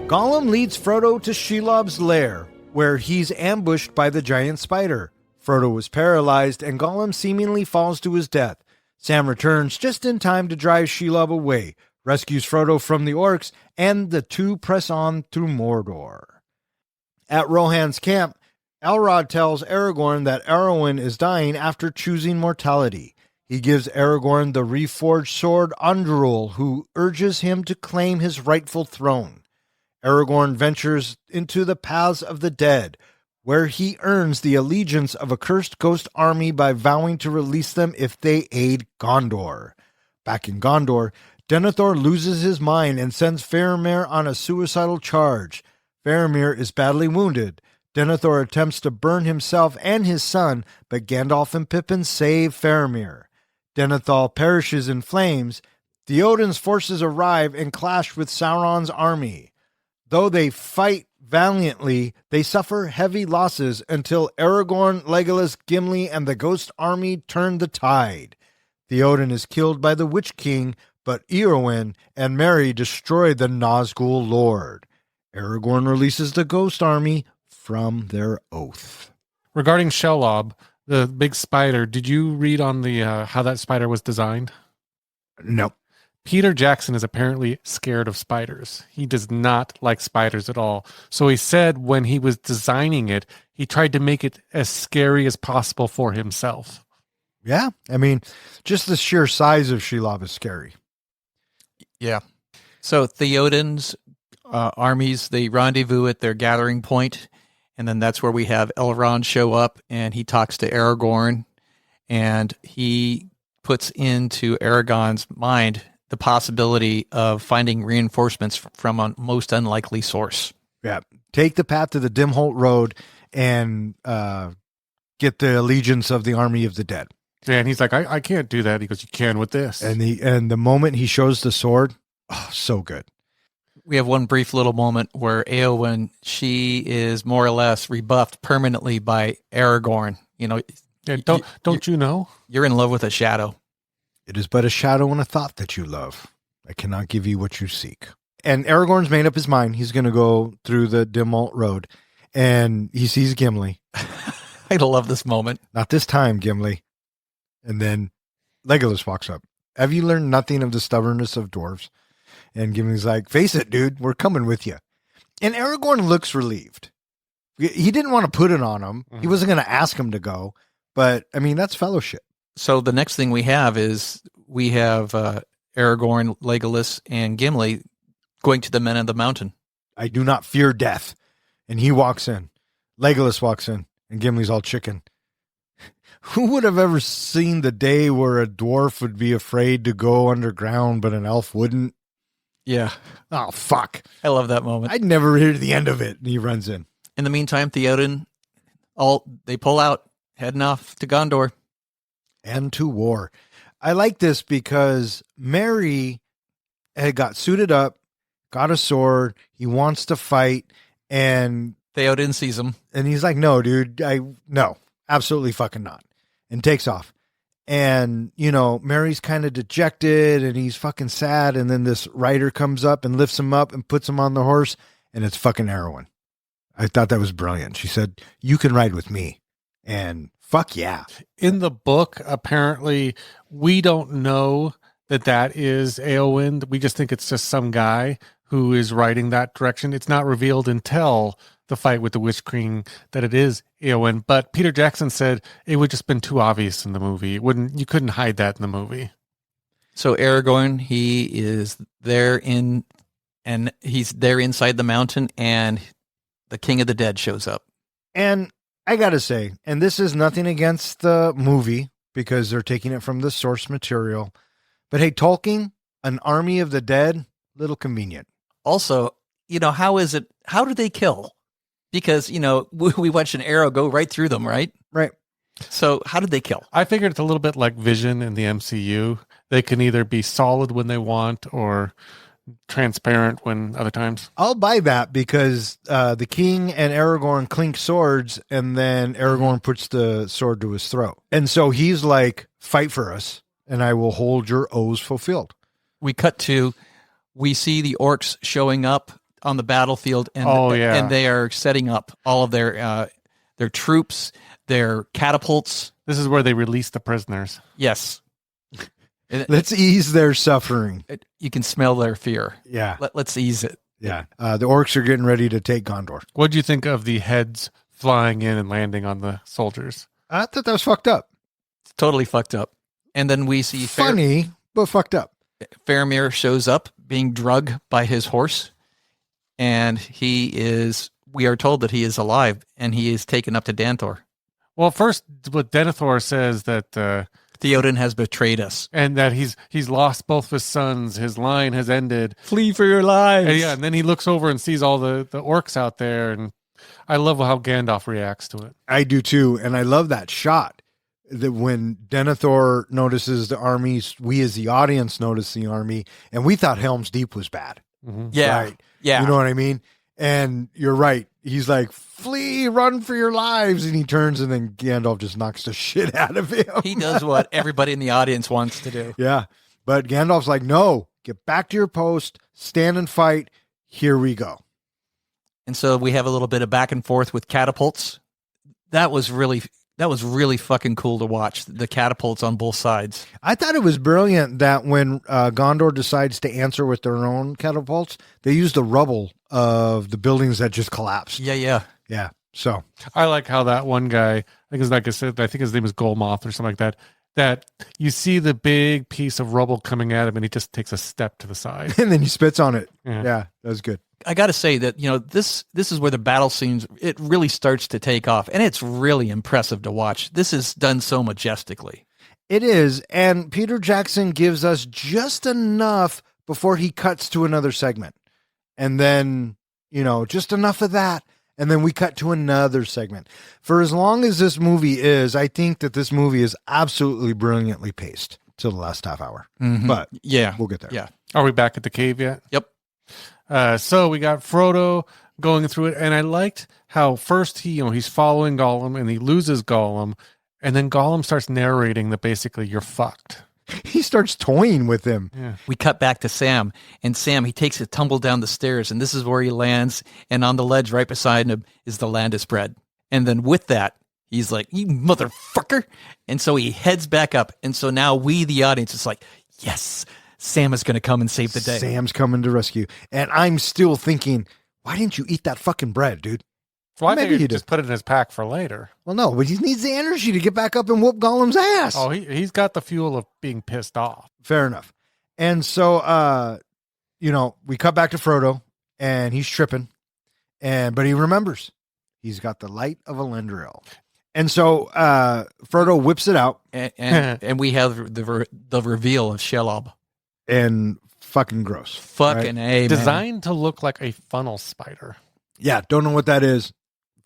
Gollum leads Frodo to Shelob's lair, where he's ambushed by the giant spider. Frodo was paralyzed, and Gollum seemingly falls to his death. Sam returns just in time to drive Shelob away, rescues Frodo from the orcs, and the two press on through Mordor. At Rohan's camp, Elrond tells Aragorn that Arwen is dying after choosing mortality. He gives Aragorn the reforged sword Andúril, who urges him to claim his rightful throne. Aragorn ventures into the paths of the dead, where he earns the allegiance of a cursed ghost army by vowing to release them if they aid Gondor. Back in Gondor, Denethor loses his mind and sends Faramir on a suicidal charge. Faramir is badly wounded. Denethor attempts to burn himself and his son, but Gandalf and Pippin save Faramir. Denethor perishes in flames. Theoden's forces arrive and clash with Sauron's army. Though they fight valiantly, they suffer heavy losses until Aragorn, Legolas, Gimli, and the Ghost Army turn the tide. Theoden is killed by the Witch King, but Eowyn and Merry destroy the Nazgul Lord. Aragorn releases the Ghost Army from their oath. Regarding Shelob, the big spider, did you read on the how that spider was designed? No. Peter Jackson is apparently scared of spiders. He does not like spiders at all. So he said when he was designing it, he tried to make it as scary as possible for himself. Yeah. I mean, just the sheer size of Shelob is scary. Yeah. So Theoden's armies, they rendezvous at their gathering point, and then that's where we have Elrond show up, and he talks to Aragorn, and he puts into Aragorn's mind the possibility of finding reinforcements from a most unlikely source. Yeah. Take the path to the Dimholt Road and get the allegiance of the army of the dead. Yeah, and he's like, I can't do that. He goes, you can with this. And the moment he shows the sword, oh, so good. We have one brief little moment where Eowyn, she is more or less rebuffed permanently by Aragorn. You know, yeah, don't you know? You're in love with a shadow. It is but a shadow and a thought that you love. I cannot give you what you seek. And Aragorn's made up his mind. He's going to go through the Dimholt Road, and he sees Gimli. I love this moment. Not this time, Gimli. And then Legolas walks up. Have you learned nothing of the stubbornness of dwarves? And Gimli's like, face it, dude, we're coming with you. And Aragorn looks relieved. He didn't want to put it on him. He wasn't going to ask him to go. But, I mean, that's fellowship. So the next thing we have Aragorn, Legolas, and Gimli going to the Men of the Mountain. I do not fear death. And he walks in. Legolas walks in. And Gimli's all chicken. Who would have ever seen the day where a dwarf would be afraid to go underground, but an elf wouldn't? Yeah. Oh, fuck. I love that moment. I'd never hear the end of it. And he runs in. In the meantime, Theoden, they pull out, heading off to Gondor. And to war. I like this because Merry had got suited up, got a sword. He wants to fight. And Theoden sees him. And he's like, no, dude, no, absolutely fucking not. And takes off. And, you know, Merry's kind of dejected and he's fucking sad. And then this rider comes up and lifts him up and puts him on the horse. And it's fucking Arwen. I thought that was brilliant. She said, you can ride with me. And fuck yeah. In the book, apparently, we don't know that is Eowyn. We just think it's just some guy who is riding that direction. It's not revealed until the fight with the Witch Queen that it is Eowyn. But Peter Jackson said it would just been too obvious in the movie. You couldn't hide that in the movie. So Aragorn, he is there he's there inside the mountain, and the King of the Dead shows up. And I gotta say, and this is nothing against the movie because they're taking it from the source material, but hey, Tolkien, an army of the dead, little convenient. Also, you know, how do they kill? Because, you know, we watched an arrow go right through them, right? Right. So how did they kill? I figured it's a little bit like Vision in the MCU. They can either be solid when they want or transparent when other times. I'll buy that because the king and Aragorn clink swords and then Aragorn puts the sword to his throat. And so he's like, fight for us and I will hold your oaths fulfilled. We see the orcs showing up on the battlefield and and they are setting up all of their troops, their catapults. This is where they release the prisoners. Yes. Let's ease their suffering. You can smell their fear. Yeah. Let's ease it. Yeah. The orcs are getting ready to take Gondor. What do you think of the heads flying in and landing on the soldiers? I thought that was fucked up. It's totally fucked up. And then we see funny, but fucked up. Faramir shows up being drugged by his horse. And we are told that he is alive and he is taken up to Dantor. Well, first, what Denethor says that Theoden has betrayed us. And that he's lost both of his sons. His line has ended. Flee for your lives. And then he looks over and sees all the orcs out there. And I love how Gandalf reacts to it. I do too. And I love that shot. That when Denethor notices the armies, we as the audience notice the army. And we thought Helm's Deep was bad. Mm-hmm. Yeah. Right? Yeah. You know what I mean? And you're right. He's like, flee, run for your lives. And he turns and then Gandalf just knocks the shit out of him. He does what everybody in the audience wants to do. Yeah. But Gandalf's like, no, get back to your post, stand and fight. Here we go. And so we have a little bit of back and forth with catapults. That was really fucking cool to watch, the catapults on both sides. I thought it was brilliant that when Gondor decides to answer with their own catapults, they use the rubble of the buildings that just collapsed. Yeah. So I like how that one guy, I think his name is Golmoth or something like that, that you see the big piece of rubble coming at him and he just takes a step to the side. And then he spits on it. Yeah, that was good. I got to say that, this is where the battle scenes, it really starts to take off, and it's really impressive to watch. This is done so majestically. It is. And Peter Jackson gives us just enough before he cuts to another segment. And then, just enough of that. And then we cut to another segment. For as long as this movie is, I think that this movie is absolutely brilliantly paced till the last half hour. Mm-hmm. But yeah, we'll get there. Yeah. Are we back at the cave yet? Yep. So we got Frodo going through it, and I liked how first he's following Gollum, and he loses Gollum, and then Gollum starts narrating that basically you're fucked. He starts toying with him. Yeah. We cut back to Sam, and Sam, he takes a tumble down the stairs, and this is where he lands, and on the ledge right beside him is the land of spread. And then with that, he's like, you motherfucker. And so he heads back up. And so now we, the audience, is like, yes, Sam is going to come and save the day. Sam's coming to rescue. And I'm still thinking, why didn't you eat that fucking bread, dude? Well, I Maybe figured he he'd just put it in his pack for later. Well, no, but he needs the energy to get back up and whoop Gollum's ass. Oh, he's got the fuel of being pissed off. Fair enough. And so, we cut back to Frodo, and he's tripping, but he remembers he's got the light of Elendil. And so Frodo whips it out. And we have the reveal of Shelob. And fucking gross. Fucking right? A, man. Designed to look like a funnel spider. Yeah, don't know what that is.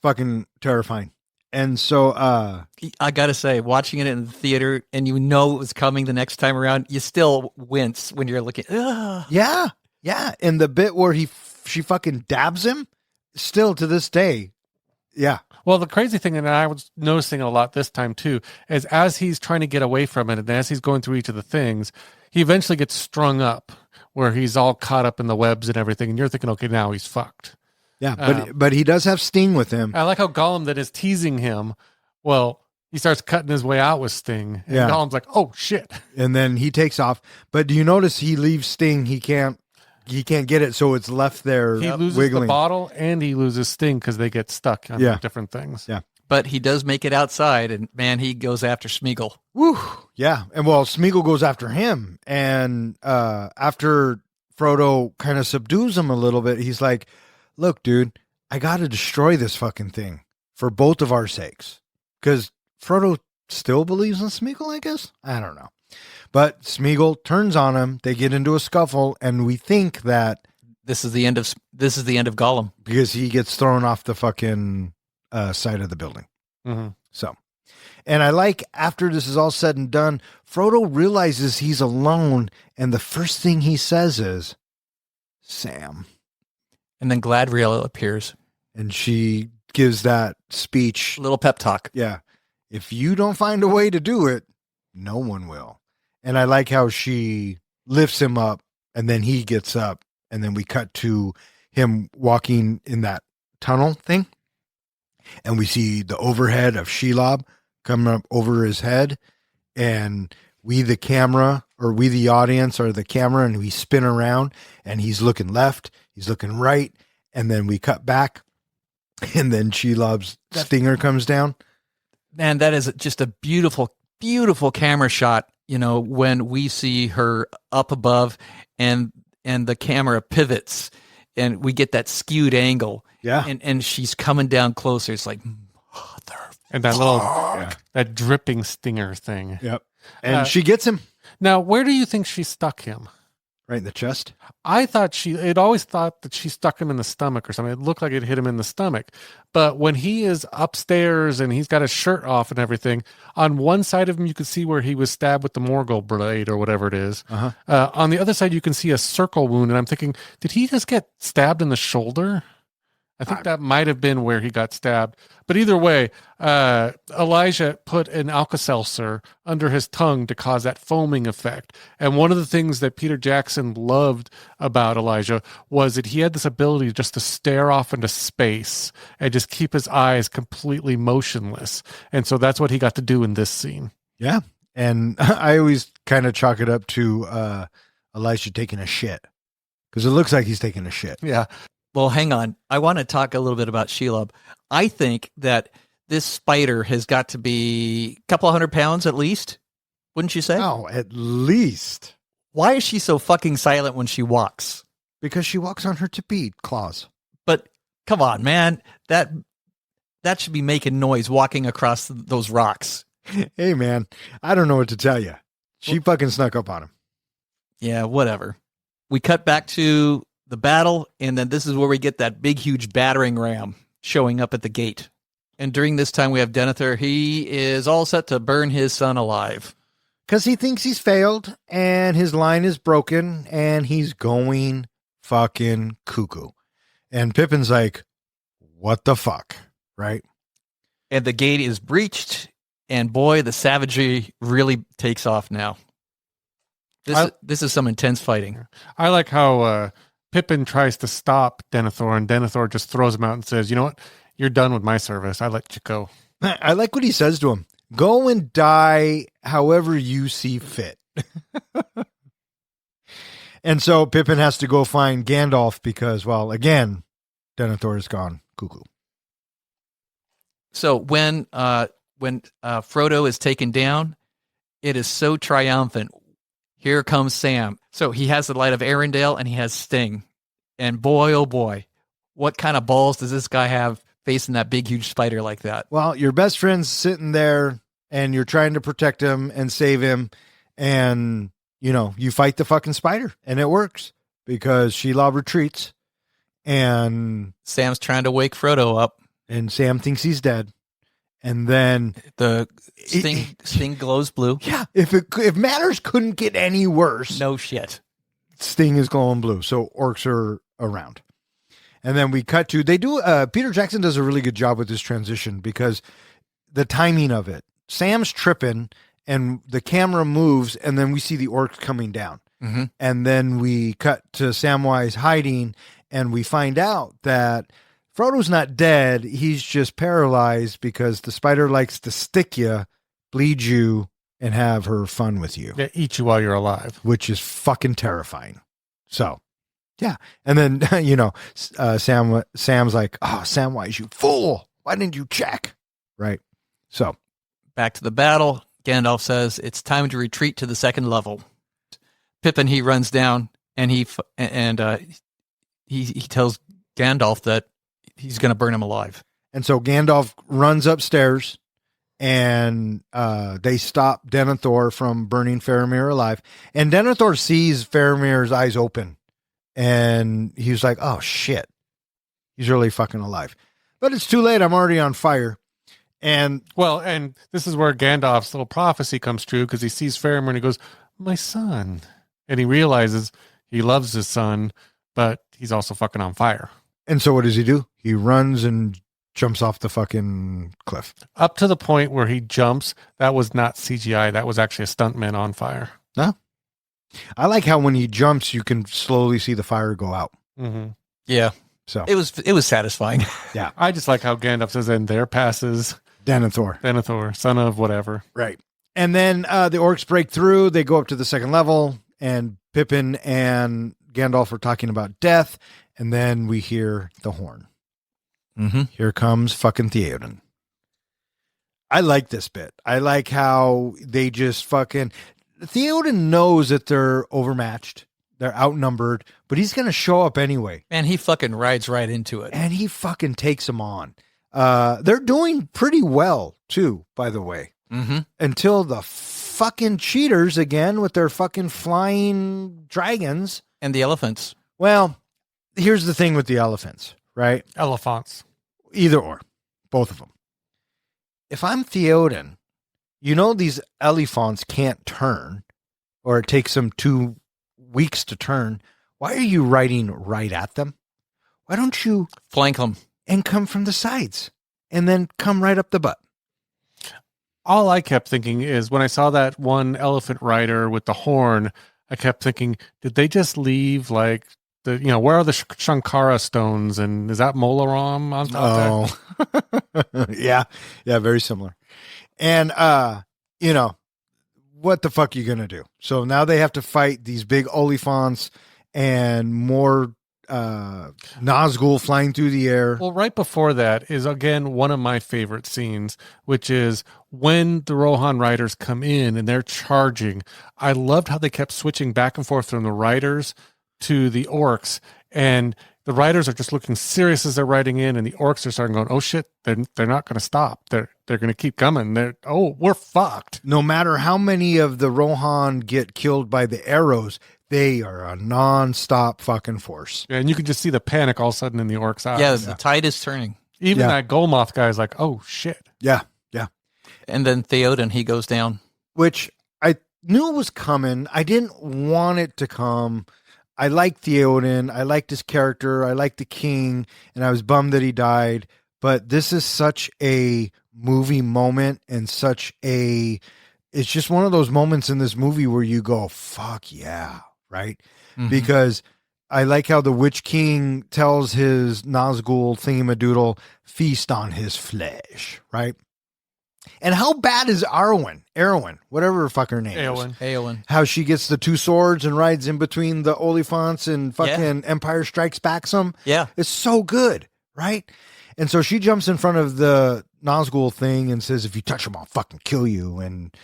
Fucking terrifying. And so I gotta say, watching it in the theater and it was coming the next time around, you still wince when you're looking. Ugh. Yeah. And the bit where she fucking dabs him, still to this day. Yeah. Well, the crazy thing, and I was noticing a lot this time too, is as he's trying to get away from it, and as he's going through each of the things, he eventually gets strung up where he's all caught up in the webs and everything, and you're thinking, okay, now he's fucked. Yeah, but he does have Sting with him. I like how Gollum that is teasing him. Well, he starts cutting his way out with Sting. And Gollum's like, oh, shit. And then he takes off. But do you notice he leaves Sting? He can't get it, so it's left there He loses wiggling. the bottle and he loses Sting because they get stuck on different things. Yeah. But he does make it outside, and man, he goes after Smeagol. Woo! Yeah. And Smeagol goes after him. And after Frodo kind of subdues him a little bit, he's like, look, dude, I got to destroy this fucking thing for both of our sakes. Because Frodo still believes in Smeagol, I guess? I don't know. But Smeagol turns on him. They get into a scuffle, and we think that this is the end of Gollum, because he gets thrown off the fucking side of the building. Mm-hmm. So, and I like after this is all said and done, Frodo realizes he's alone, and the first thing he says is, Sam. And then Gladriel appears. And she gives that speech. Little pep talk. Yeah. If you don't find a way to do it, no one will. And I like how she lifts him up, and then he gets up, and then we cut to him walking in that tunnel thing. And we see the overhead of Shelob coming up over his head. And we, the camera, or we, the audience, are the camera, and we spin around, and he's looking left, he's looking right, and then we cut back, and then Shelob's stinger comes down. Man, that is just a beautiful, beautiful camera shot, when we see her up above and the camera pivots and we get that skewed angle. Yeah. And she's coming down closer. It's like, mother. And that little, that dripping stinger thing. Yep. And she gets him. Now, where do you think she stuck him? Right in the chest. I thought it always thought that she stuck him in the stomach or something. It looked like it hit him in the stomach. But when he is upstairs and he's got his shirt off and everything, on one side of him, you could see where he was stabbed with the Morgul blade or whatever it is. Uh-huh. On the other side, you can see a circle wound. And I'm thinking, did he just get stabbed in the shoulder? I think that might have been where he got stabbed. But either way, Elijah put an Alka-Seltzer under his tongue to cause that foaming effect. And one of the things that Peter Jackson loved about Elijah was that he had this ability just to stare off into space and just keep his eyes completely motionless. And so that's what he got to do in this scene. Yeah. And I always kind of chalk it up to Elijah taking a shit. Because it looks like he's taking a shit. Yeah. Well, hang on. I want to talk a little bit about Shelob. I think that this spider has got to be a couple of 100 pounds at least. Wouldn't you say? Oh, at least. Why is she so fucking silent when she walks? because she walks on her tippy claws. But come on, man. That should be making noise walking across those rocks. Hey, man, I don't know what to tell you. She fucking snuck up on him. Yeah, whatever. We cut back to the battle, and then this is where we get that big, huge battering ram showing up at the gate. And during this time, we have Denethor. He is all set to burn his son alive. Because he thinks he's failed, and his line is broken, and he's going fucking cuckoo. And Pippin's like, what the fuck, right? And the gate is breached, and boy, the savagery really takes off now. This is some intense fighting. I like how Pippin tries to stop Denethor, and Denethor just throws him out and says, you know what? You're done with my service. I let you go. I like what he says to him. Go and die however you see fit. And so Pippin has to go find Gandalf because, well, again, Denethor has gone cuckoo. So when Frodo is taken down, it is so triumphant. Here comes Sam. So he has the Light of Arendelle and he has Sting. And boy, oh boy, what kind of balls does this guy have facing that big, huge spider like that? Well, your best friend's sitting there and you're trying to protect him and save him. And, you fight the fucking spider and it works because Shelob retreats and Sam's trying to wake Frodo up. And Sam thinks he's dead. And then the Sting glows blue. Yeah. If matters couldn't get any worse. No shit. Sting is glowing blue. So orcs are around. And then we cut to, Peter Jackson does a really good job with this transition because the timing of it. Sam's tripping and the camera moves and then we see the orcs coming down. Mm-hmm. And then we cut to Samwise hiding and we find out that Frodo's not dead. He's just paralyzed because the spider likes to stick you, bleed you, and have her fun with you. Yeah, eat you while you're alive. Which is fucking terrifying. So, yeah. And then, Sam's like, oh, Samwise, you fool. Why didn't you check? Right. So. Back to the battle. Gandalf says, it's time to retreat to the second level. Pippin, he runs down and he tells Gandalf that he's going to burn him alive. And so Gandalf runs upstairs and they stop Denethor from burning Faramir alive. And Denethor sees Faramir's eyes open and he's like, oh shit, he's really fucking alive. But it's too late. I'm already on fire. And this is where Gandalf's little prophecy comes true because he sees Faramir and he goes, my son. And he realizes he loves his son, but he's also fucking on fire. And so what does he do? He runs and jumps off the fucking cliff. Up to the point where he jumps, that was not CGI. That was actually a stuntman on fire. No. I like how when he jumps, you can slowly see the fire go out. Mm-hmm. Yeah. So it was satisfying. Yeah. I just like how Gandalf says, and there passes Denethor, son of whatever. Right. And then the orcs break through. They go up to the second level, and Pippin and Gandalf are talking about death. And then we hear the horn. Mm-hmm. Here comes fucking Theoden. I like this bit. I like how they just fucking... Theoden knows that they're overmatched. They're outnumbered, but he's going to show up anyway. And he fucking rides right into it. And he fucking takes them on. They're doing pretty well, too, by the way. Mm-hmm. Until the fucking cheaters again with their fucking flying dragons. And the elephants. Well, here's the thing with the elephants, right? Elephants. Either or. Both of them. If I'm Theoden, these elephants can't turn, or it takes them 2 weeks to turn. Why are you riding right at them? Why don't you flank them and come from the sides and then come right up the butt? All I kept thinking is when I saw that one elephant rider with the horn, I kept thinking, did they just leave like where are the Shankara stones? And is that Molaram on top of that? Yeah. Yeah. Very similar. And, what the fuck are you going to do? So now they have to fight these big olifants and more Nazgul flying through the air. Well, right before that is, again, one of my favorite scenes, which is when the Rohan riders come in and they're charging. I loved how they kept switching back and forth from the riders to the orcs, and the writers are just looking serious as they're writing in, and the orcs are starting going, "Oh shit, they're not going to stop. They're going to keep coming. We're fucked." No matter how many of the Rohan get killed by the arrows, they are a non-stop fucking force. Yeah, and you can just see the panic all of a sudden in the orcs' eyes. Yeah, the tide is turning. Even that Golmoth guy is like, "Oh shit." Yeah. And then Theoden, he goes down. Which I knew was coming. I didn't want it to come. I liked Theoden. I liked his character. I liked the king. And I was bummed that he died. But this is such a movie moment and it's just one of those moments in this movie where you go, fuck yeah, right? Mhm. Because I like how the Witch King tells his Nazgul thingamadoodle, feast on his flesh, right? And how bad is Arwen, whatever her fucking name is. Eowyn. How she gets the two swords and rides in between the Oliphants and fucking Empire Strikes Back some. Yeah. It's so good, right? And so she jumps in front of the Nazgul thing and says, if you touch him, I'll fucking kill you. And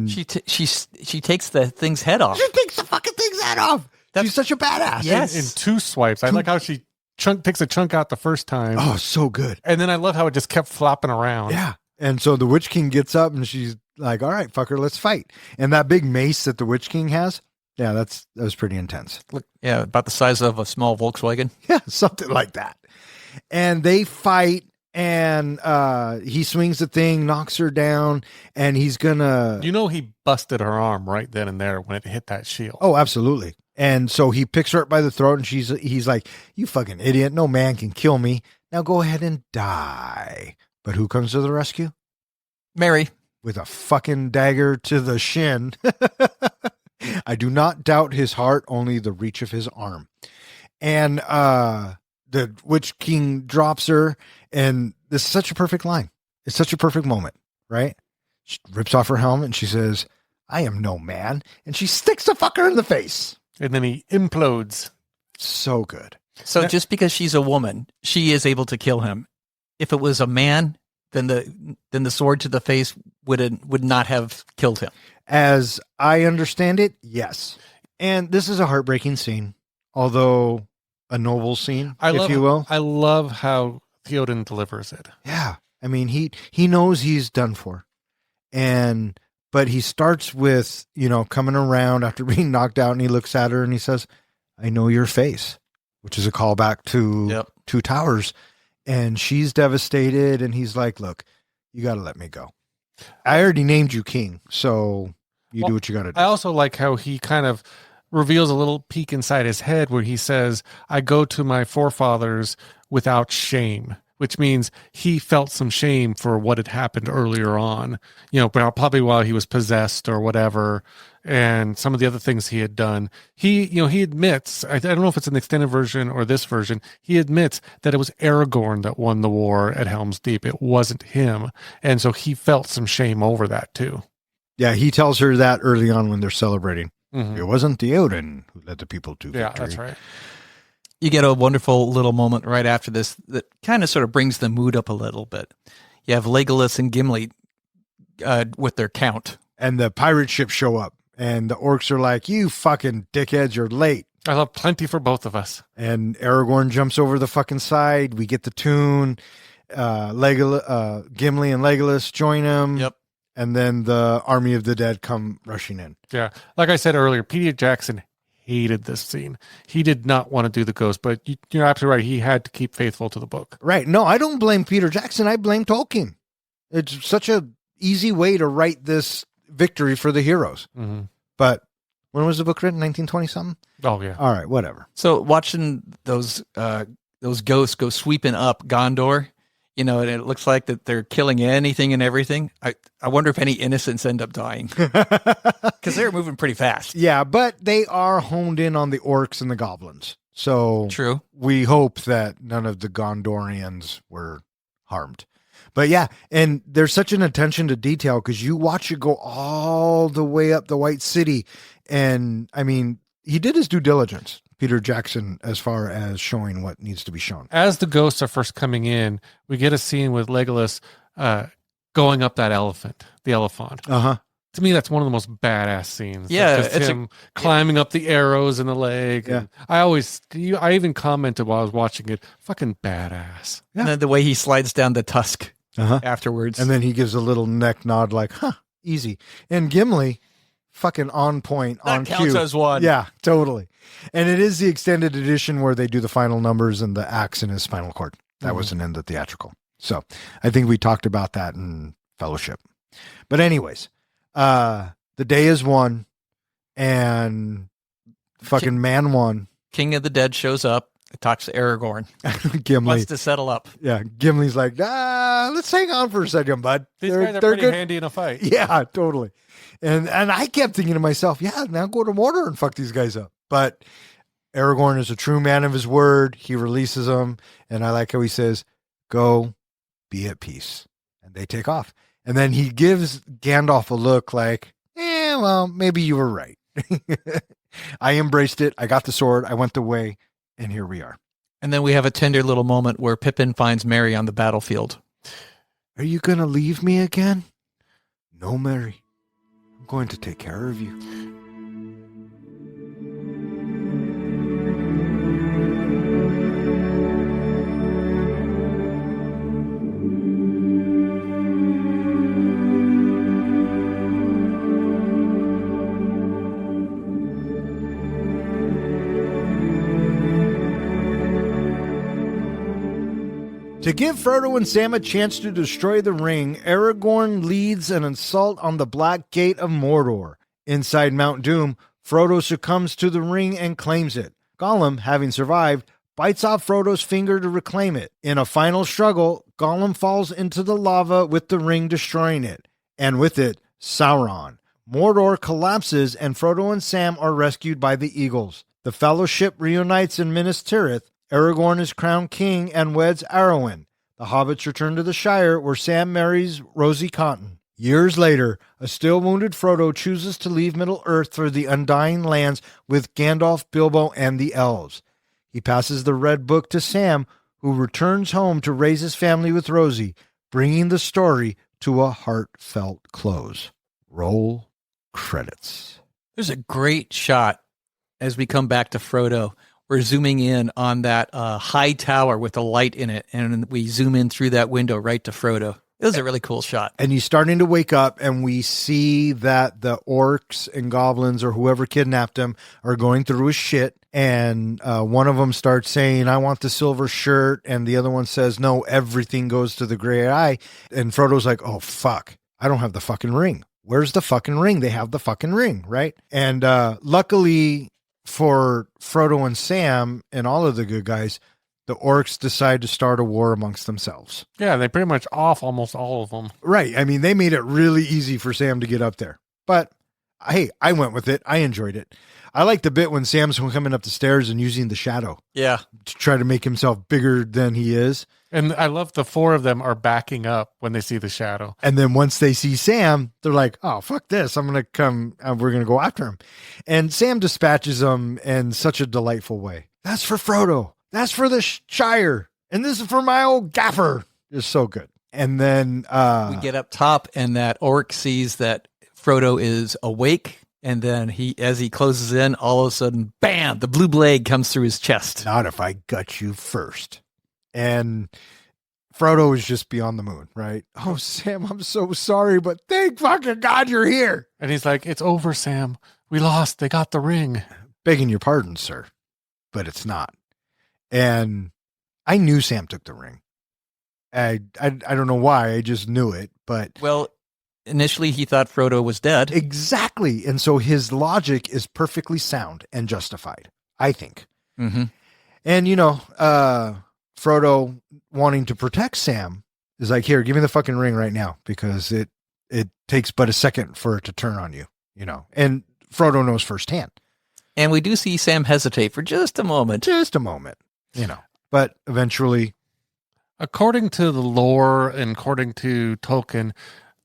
She takes the thing's head off. she takes the fucking thing's head off. She's such a badass. Yes. In 2 swipes. I like how she takes a chunk out the first time. Oh, so good. And then I love how it just kept flopping around. Yeah. And so the Witch King gets up and she's like, all right, fucker, let's fight. And that big mace that the Witch King has, yeah, that was pretty intense. Yeah, about the size of a small Volkswagen. Yeah, something like that. And they fight and he swings the thing, knocks her down, and he's gonna... He busted her arm right then and there when it hit that shield. Oh, absolutely. And so he picks her up by the throat and he's like, you fucking idiot, no man can kill me. Now go ahead and die. But who comes to the rescue? Mary. With a fucking dagger to the shin. I do not doubt his heart, only the reach of his arm. And the Witch King drops her, and this is such a perfect line. It's such a perfect moment, right? She rips off her helmet, and she says, I am no man. And she sticks the fucker in the face. And then he implodes. So good. So just because she's a woman, she is able to kill him. If it was a man, then the sword to the face would not have killed him. As I understand it, yes. And this is a heartbreaking scene, although a noble scene, if you will. I love how Theoden delivers it. Yeah. I mean, he knows he's done for. But he starts with, coming around after being knocked out, and he looks at her and he says, I know your face, which is a callback to Two Towers. And she's devastated, and he's like, look, you got to let me go. I already named you king, so you do what you got to do. I also like how he kind of reveals a little peek inside his head where he says, I go to my forefathers without shame, which means he felt some shame for what had happened earlier on, probably while he was possessed or whatever, and some of the other things he had done. He admits, I don't know if it's in the extended version or this version, he admits that it was Aragorn that won the war at Helm's Deep. It wasn't him. And so he felt some shame over that too. Yeah, he tells her that early on when they're celebrating. Mm-hmm. It wasn't Theoden who led the people to victory. Yeah, that's right. You get a wonderful little moment right after this that kind of sort of brings the mood up a little bit. You have Legolas and Gimli with their count. And the pirate ships show up. And the orcs are like, you fucking dickheads, you're late. I love plenty for both of us. And Aragorn jumps over the fucking side. We get the tune. Gimli and Legolas join him. Yep. And then the army of the dead come rushing in. Yeah. Like I said earlier, Peter Jackson hated this scene. He did not want to do the ghost, but you're absolutely right. He had to keep faithful to the book. Right. No, I don't blame Peter Jackson. I blame Tolkien. It's such a easy way to write this victory for the heroes. Mm-hmm. But when was the book written? 1920 something? Oh yeah. All right, whatever. So watching those ghosts go sweeping up Gondor, and it looks like that they're killing anything and everything. I wonder if any innocents end up dying because they're moving pretty fast. Yeah, but they are honed in on the orcs and the goblins. So True. We hope that none of the Gondorians were harmed. But yeah, and there's such an attention to detail because you watch it go all the way up the White City. And I mean, he did his due diligence, Peter Jackson, as far as showing what needs to be shown. As the ghosts are first coming in, we get a scene with Legolas going up that elephant, the elephant. Uh-huh. To me, that's one of the most badass scenes. Yeah, Just him climbing up the arrows in the leg. Yeah. And I even commented while I was watching it, fucking badass. And then the way he slides down the tusk afterwards. And then he gives a little neck nod like, huh, easy. And Gimli, fucking on point, on cue. That counts as one. Yeah, totally. And it is the extended edition where they do the final numbers and the axe in his spinal cord. That wasn't in the theatrical. So I think we talked about that in Fellowship. But anyways, the day is won and fucking man won. King of the Dead shows up, talks to Aragorn. Gimli Wants to settle up. Yeah, Gimli's like, let's hang on for a second, bud. These guys are pretty handy in a fight. Yeah, totally. And I kept thinking to myself, yeah, now go to Mordor and fuck these guys up. But Aragorn is a true man of his word. He releases them. And I like how he says, go be at peace. And they take off. And then he gives Gandalf a look like, well, maybe you were right. I embraced it. I got the sword. I went the way. And here we are. And then we have a tender little moment where Pippin finds Merry on the battlefield. Are you going to leave me again? No, Merry. I'm going to take care of you. To give Frodo and Sam a chance to destroy the ring, Aragorn leads an assault on the Black Gate of Mordor. Inside Mount Doom, Frodo succumbs to the ring and claims it. Gollum, having survived, bites off Frodo's finger to reclaim it. In a final struggle, Gollum falls into the lava with the ring destroying it. And with it, Sauron. Mordor collapses and Frodo and Sam are rescued by the Eagles. The Fellowship reunites in Minas Tirith. Aragorn is crowned king and weds Arwen. The hobbits return to the Shire, where Sam marries Rosie Cotton. Years later, a still wounded Frodo chooses to leave Middle-earth for the Undying Lands with Gandalf, Bilbo, and the elves. He passes the Red Book to Sam, who returns home to raise his family with Rosie, bringing the story to a heartfelt close. Roll credits. There's a great shot as we come back to Frodo. We're zooming in on that high tower with a light in it, and we zoom in through that window right to Frodo. It was a really cool shot. And he's starting to wake up, and we see that the orcs and goblins or whoever kidnapped him are going through his shit. And one of them starts saying, I want the silver shirt. And the other one says, no, everything goes to the gray eye. And Frodo's like, oh, fuck, I don't have the fucking ring. Where's the fucking ring? They have the fucking ring, right? And luckily for Frodo and Sam and all of the good guys, the orcs decide to start a war amongst themselves. Yeah, they pretty much off almost all of them. Right. I mean, they made it really easy for Sam to get up there. But, hey, I went with it. I enjoyed it. I like the bit when Sam's coming up the stairs and using the shadow. Yeah. To try to make himself bigger than he is. And I love the four of them are backing up when they see the shadow. And then once they see Sam, they're like, oh, fuck this. I'm going to come. We're going to go after him. And Sam dispatches them in such a delightful way. That's for Frodo. That's for the Shire. And this is for my old gaffer. It's so good. And then we get up top, and that orc sees that Frodo is awake. And then as he closes in, all of a sudden, bam, the blue blade comes through his chest. Not if I gut you first. And Frodo is just beyond the moon, right? Oh, Sam, I'm so sorry, but thank fucking God you're here. And he's like, it's over, Sam. We lost. They got the ring. Begging your pardon, sir, but it's not. And I knew Sam took the ring. I don't know why. I just knew it, but... Well, initially he thought Frodo was dead. Exactly. And so his logic is perfectly sound and justified, I think. Mm-hmm. And, Frodo wanting to protect Sam is like, here, give me the fucking ring right now, because it takes but a second for it to turn on you, and Frodo knows firsthand. And we do see Sam hesitate for just a moment. But eventually. According to the lore and according to Tolkien,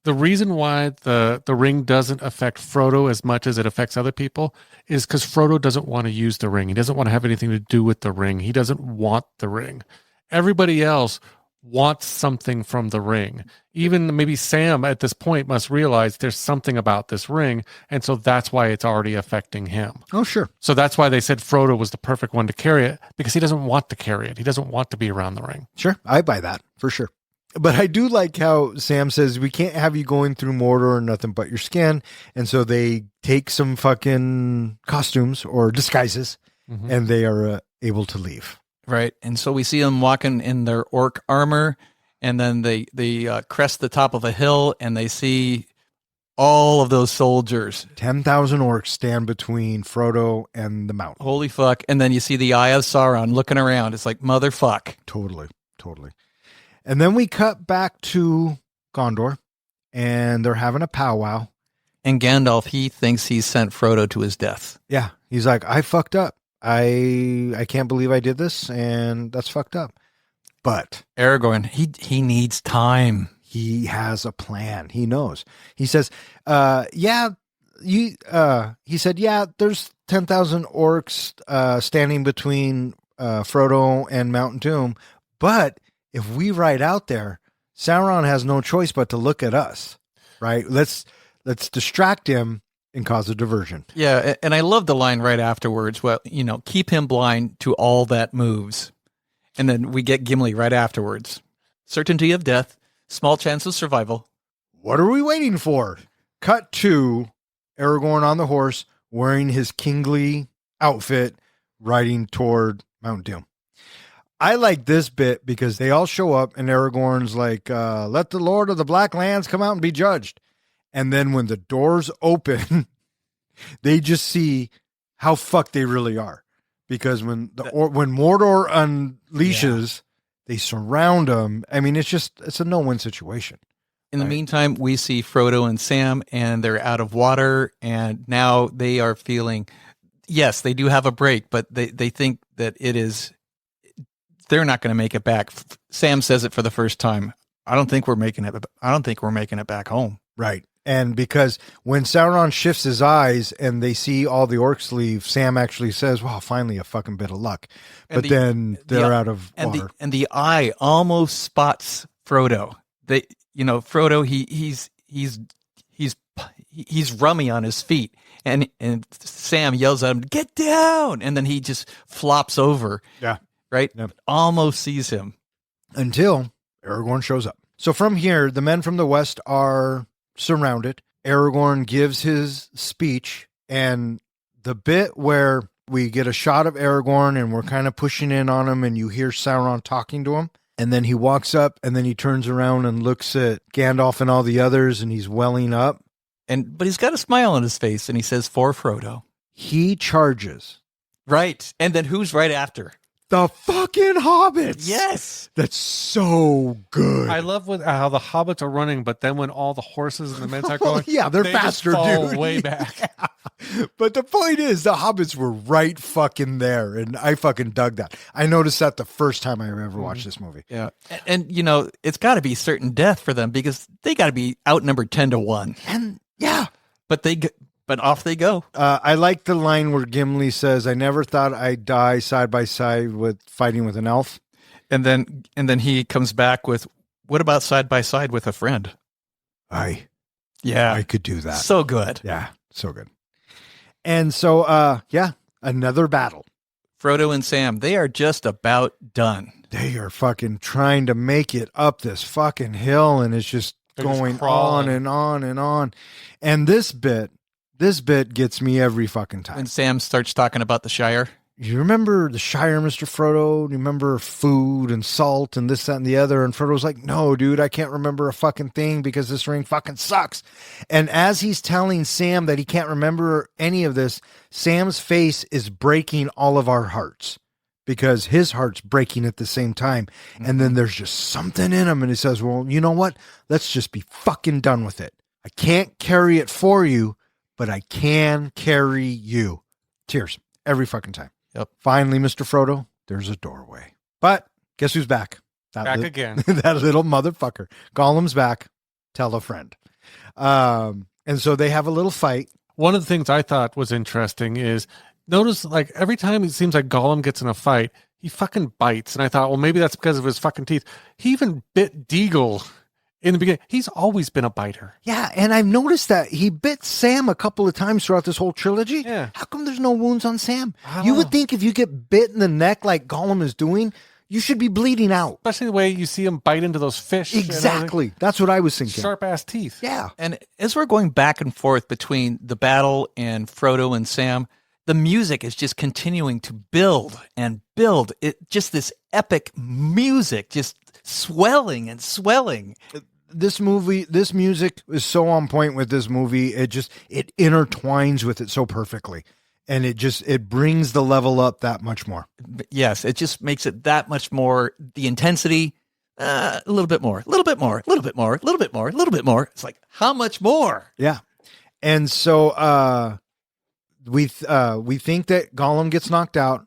the reason why the ring doesn't affect Frodo as much as it affects other people is because Frodo doesn't want to use the ring. He doesn't want to have anything to do with the ring. He doesn't want the ring. Everybody else wants something from the ring. Even maybe Sam at this point must realize there's something about this ring, and so that's why it's already affecting him. Oh, sure. So that's why they said Frodo was the perfect one to carry it, because he doesn't want to carry it. He doesn't want to be around the ring. Sure. I buy that for sure. But I do like how Sam says, we can't have you going through Mordor or nothing but your skin. And so they take some fucking costumes or disguises and they are able to leave. Right. And so we see them walking in their orc armor, and then they crest the top of a hill, and they see all of those soldiers. 10,000 orcs stand between Frodo and the mountain. Holy fuck. And then you see the Eye of Sauron looking around. It's like, motherfuck. Totally. And then we cut back to Gondor, and they're having a powwow. And Gandalf, he thinks he sent Frodo to his death. Yeah. He's like, I fucked up. I can't believe I did this, and that's fucked up. But Aragorn, he needs time. he has a plan. He knows. He says, he said, yeah, there's 10,000 orcs standing between Frodo and Mount Doom, but if we ride out there, Sauron has no choice but to look at us, right? Let's distract him and cause a diversion. Yeah, and I love the line right afterwards. Well, keep him blind to all that moves. And then we get Gimli right afterwards. Certainty of death, small chance of survival. What are we waiting for? Cut to Aragorn on the horse, wearing his kingly outfit, riding toward Mount Doom. I like this bit because they all show up and Aragorn's like, let the Lord of the Black Lands come out and be judged. And then when the doors open, they just see how fucked they really are. Because when Mordor unleashes, they surround them. I mean, it's a no-win situation. In the meantime, we see Frodo and Sam, and they're out of water, and now they are feeling, yes, they do have a break, but they think that they're not going to make it back. Sam says it for the first time. I don't think we're making it back home. Right. And because when Sauron shifts his eyes and they see all the orcs leave, Sam actually says, well, finally a fucking bit of luck. But then they're out of water. And the eye almost spots Frodo. Frodo, he's rummy on his feet. And Sam yells at him, get down. And then he just flops over. Yeah. Right? Yep. Almost sees him. Until Aragorn shows up. So from here, the men from the west are surrounded. Aragorn gives his speech, and the bit where we get a shot of Aragorn and we're kind of pushing in on him and you hear Sauron talking to him, and then he walks up and then he turns around and looks at Gandalf and all the others and he's welling up. But he's got a smile on his face and he says, for Frodo. He charges. Right. And then who's right after? The fucking hobbits. Yes. That's so good. I love how the hobbits are running, but then when all the horses and the men start going, yeah, they're they faster, just fall dude. way back. Yeah. But the point is, the hobbits were right fucking there, and I fucking dug that. I noticed that the first time I ever watched this movie. Yeah. And it's got to be certain death for them because they got to be outnumbered 10-1. And yeah. But off they go. I like the line where Gimli says, I never thought I'd die side by side with fighting with an elf. And then he comes back with, what about side by side with a friend? I could do that. So good. Yeah, so good. And so, another battle. Frodo and Sam, they are just about done. They are fucking trying to make it up this fucking hill, and it's just going on and on and on. And this bit gets me every fucking time. When Sam starts talking about the Shire. You remember the Shire, Mr. Frodo? You remember food and salt and this, that, and the other? And Frodo's like, no, dude, I can't remember a fucking thing because this ring fucking sucks. And as he's telling Sam that he can't remember any of this, Sam's face is breaking all of our hearts because his heart's breaking at the same time. Mm-hmm. And then there's just something in him. And he says, well, you know what? Let's just be fucking done with it. I can't carry it for you, but I can carry you. Tears every fucking time. Yep. Finally, Mr. Frodo, there's a doorway. But guess who's back? Back again. That little motherfucker. Gollum's back. Tell a friend. And so they have a little fight. One of the things I thought was interesting is notice like every time it seems like Gollum gets in a fight, he fucking bites. And I thought, well, maybe that's because of his fucking teeth. He even bit Deagle in the beginning. He's always been a biter. Yeah, and I've noticed that he bit Sam a couple of times throughout this whole trilogy. Yeah. How come there's no wounds on Sam? I don't You know. would think if you get bit in the neck like Gollum is doing, you should be bleeding out. Especially the way you see him bite into those fish. Exactly. That's what I was thinking. Sharp ass teeth. Yeah. And as we're going back and forth between the battle and Frodo and Sam, the music is just continuing to build and build. It just this epic music, just swelling and swelling. This music is so on point with this movie. It intertwines with it so perfectly. And it brings the level up that much more. Yes, it just makes it that much more, the intensity, a little bit more, a little bit more, a little bit more, a little bit more, a little bit more. It's like, how much more? Yeah. And so we think that Gollum gets knocked out.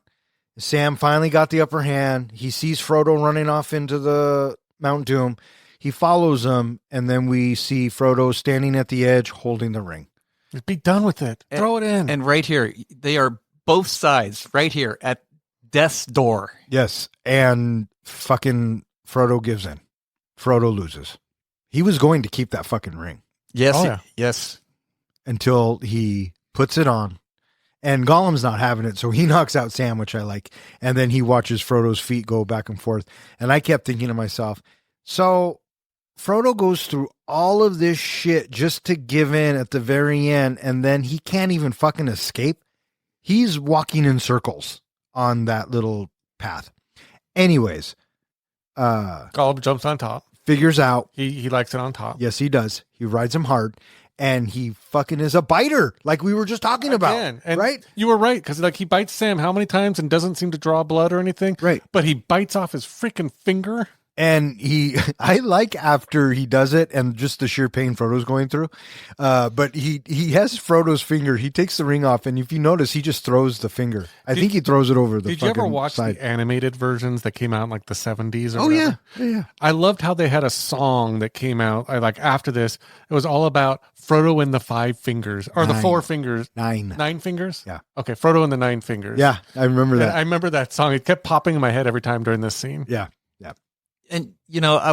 Sam finally got the upper hand. He sees Frodo running off into the Mount Doom. He follows him, and then we see Frodo standing at the edge holding the ring. Just be done with it. Throw it in. And right here, they are both sides right here at death's door. Yes, and fucking Frodo gives in. Frodo loses. He was going to keep that fucking ring Yes. Oh, yeah. Yes. until he puts it on. And Gollum's not having it, so he knocks out Sam, which I like. And then he watches Frodo's feet go back and forth. And I kept thinking to myself, so Frodo goes through all of this shit just to give in at the very end, and then he can't even fucking escape. He's walking in circles on that little path. Anyways, Gollum jumps on top. figures out, He likes it on top. yes, he does. He rides him hard, and he fucking is a biter, like we were just talking about, Again. And right? You were right, because like he bites Sam how many times and doesn't seem to draw blood or anything. Right. But he bites off his freaking finger. And I like after he does it and just the sheer pain Frodo's going through. But he has Frodo's finger. He takes the ring off, and if you notice, he just throws the finger. I think he throws it over the Did you fucking ever watch side. the animated versions that came out in like the 70s or Oh, whatever? yeah. I loved how they had a song that came out like after this. It was all about Frodo and the 5 fingers or the 4 fingers. 9. 9 fingers? Yeah. Okay, Frodo and the 9 fingers. Yeah, I remember And that. I remember that song. It kept popping in my head every time during this scene. Yeah. And, you know, I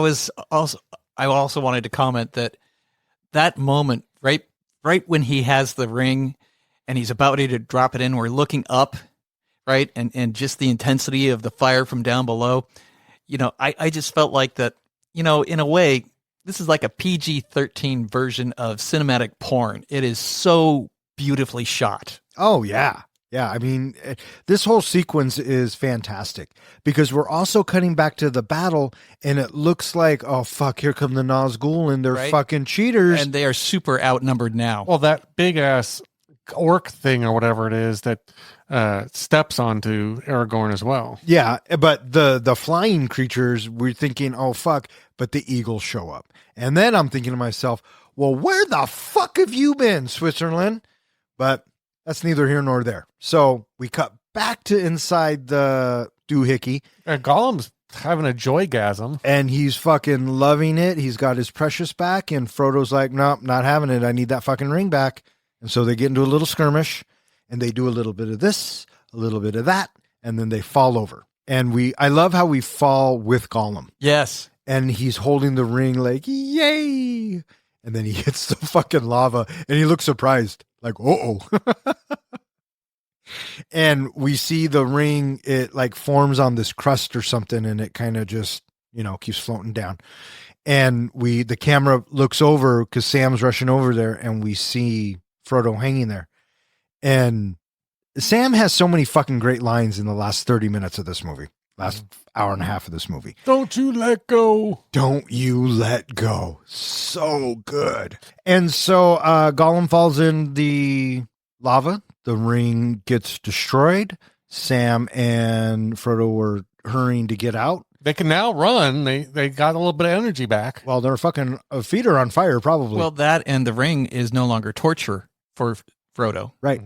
also wanted to comment that moment, right when he has the ring and he's about ready to drop it in, we're looking up, right? And just the intensity of the fire from down below, you know, I just felt like that, you know, in a way, this is like a PG-13 version of cinematic porn. It is so beautifully shot. Oh, yeah. Yeah, I mean, this whole sequence is fantastic because we're also cutting back to the battle, and it looks like, oh, fuck, here come the Nazgul, and they're Right. fucking cheaters. And they are super outnumbered now. Well, that big ass orc thing or whatever it is that steps onto Aragorn as well. Yeah, but the flying creatures, we're thinking, oh, fuck, but the eagles show up. And then I'm thinking to myself, well, where the fuck have you been, Switzerland? But that's neither here nor there. So we cut back to inside the doohickey, Gollum's having a joygasm. and he's fucking loving it. He's got his precious back, and Frodo's like, nope, not having it. I need that fucking ring back. And so they get into a little skirmish, and they do a little bit of this, a little bit of that, and then they fall over. And I love how we fall with Gollum. Yes. And he's holding the ring like, yay. And then he hits the fucking lava, and he looks surprised, like, uh-oh. And we see the ring, it like forms on this crust or something, and it kind of just, you know, keeps floating down. And the camera looks over because Sam's rushing over there, and we see Frodo hanging there. And Sam has so many fucking great lines in the last 30 minutes of this movie, last hour and a half of this movie. Don't you let go. Don't you let go. So good. And so Gollum falls in the lava. The ring gets destroyed. Sam and Frodo were hurrying to get out. They can now run. They got a little bit of energy back. Well, their fucking feet are on fire, probably. Well, that and the ring is no longer torture for Frodo. Right.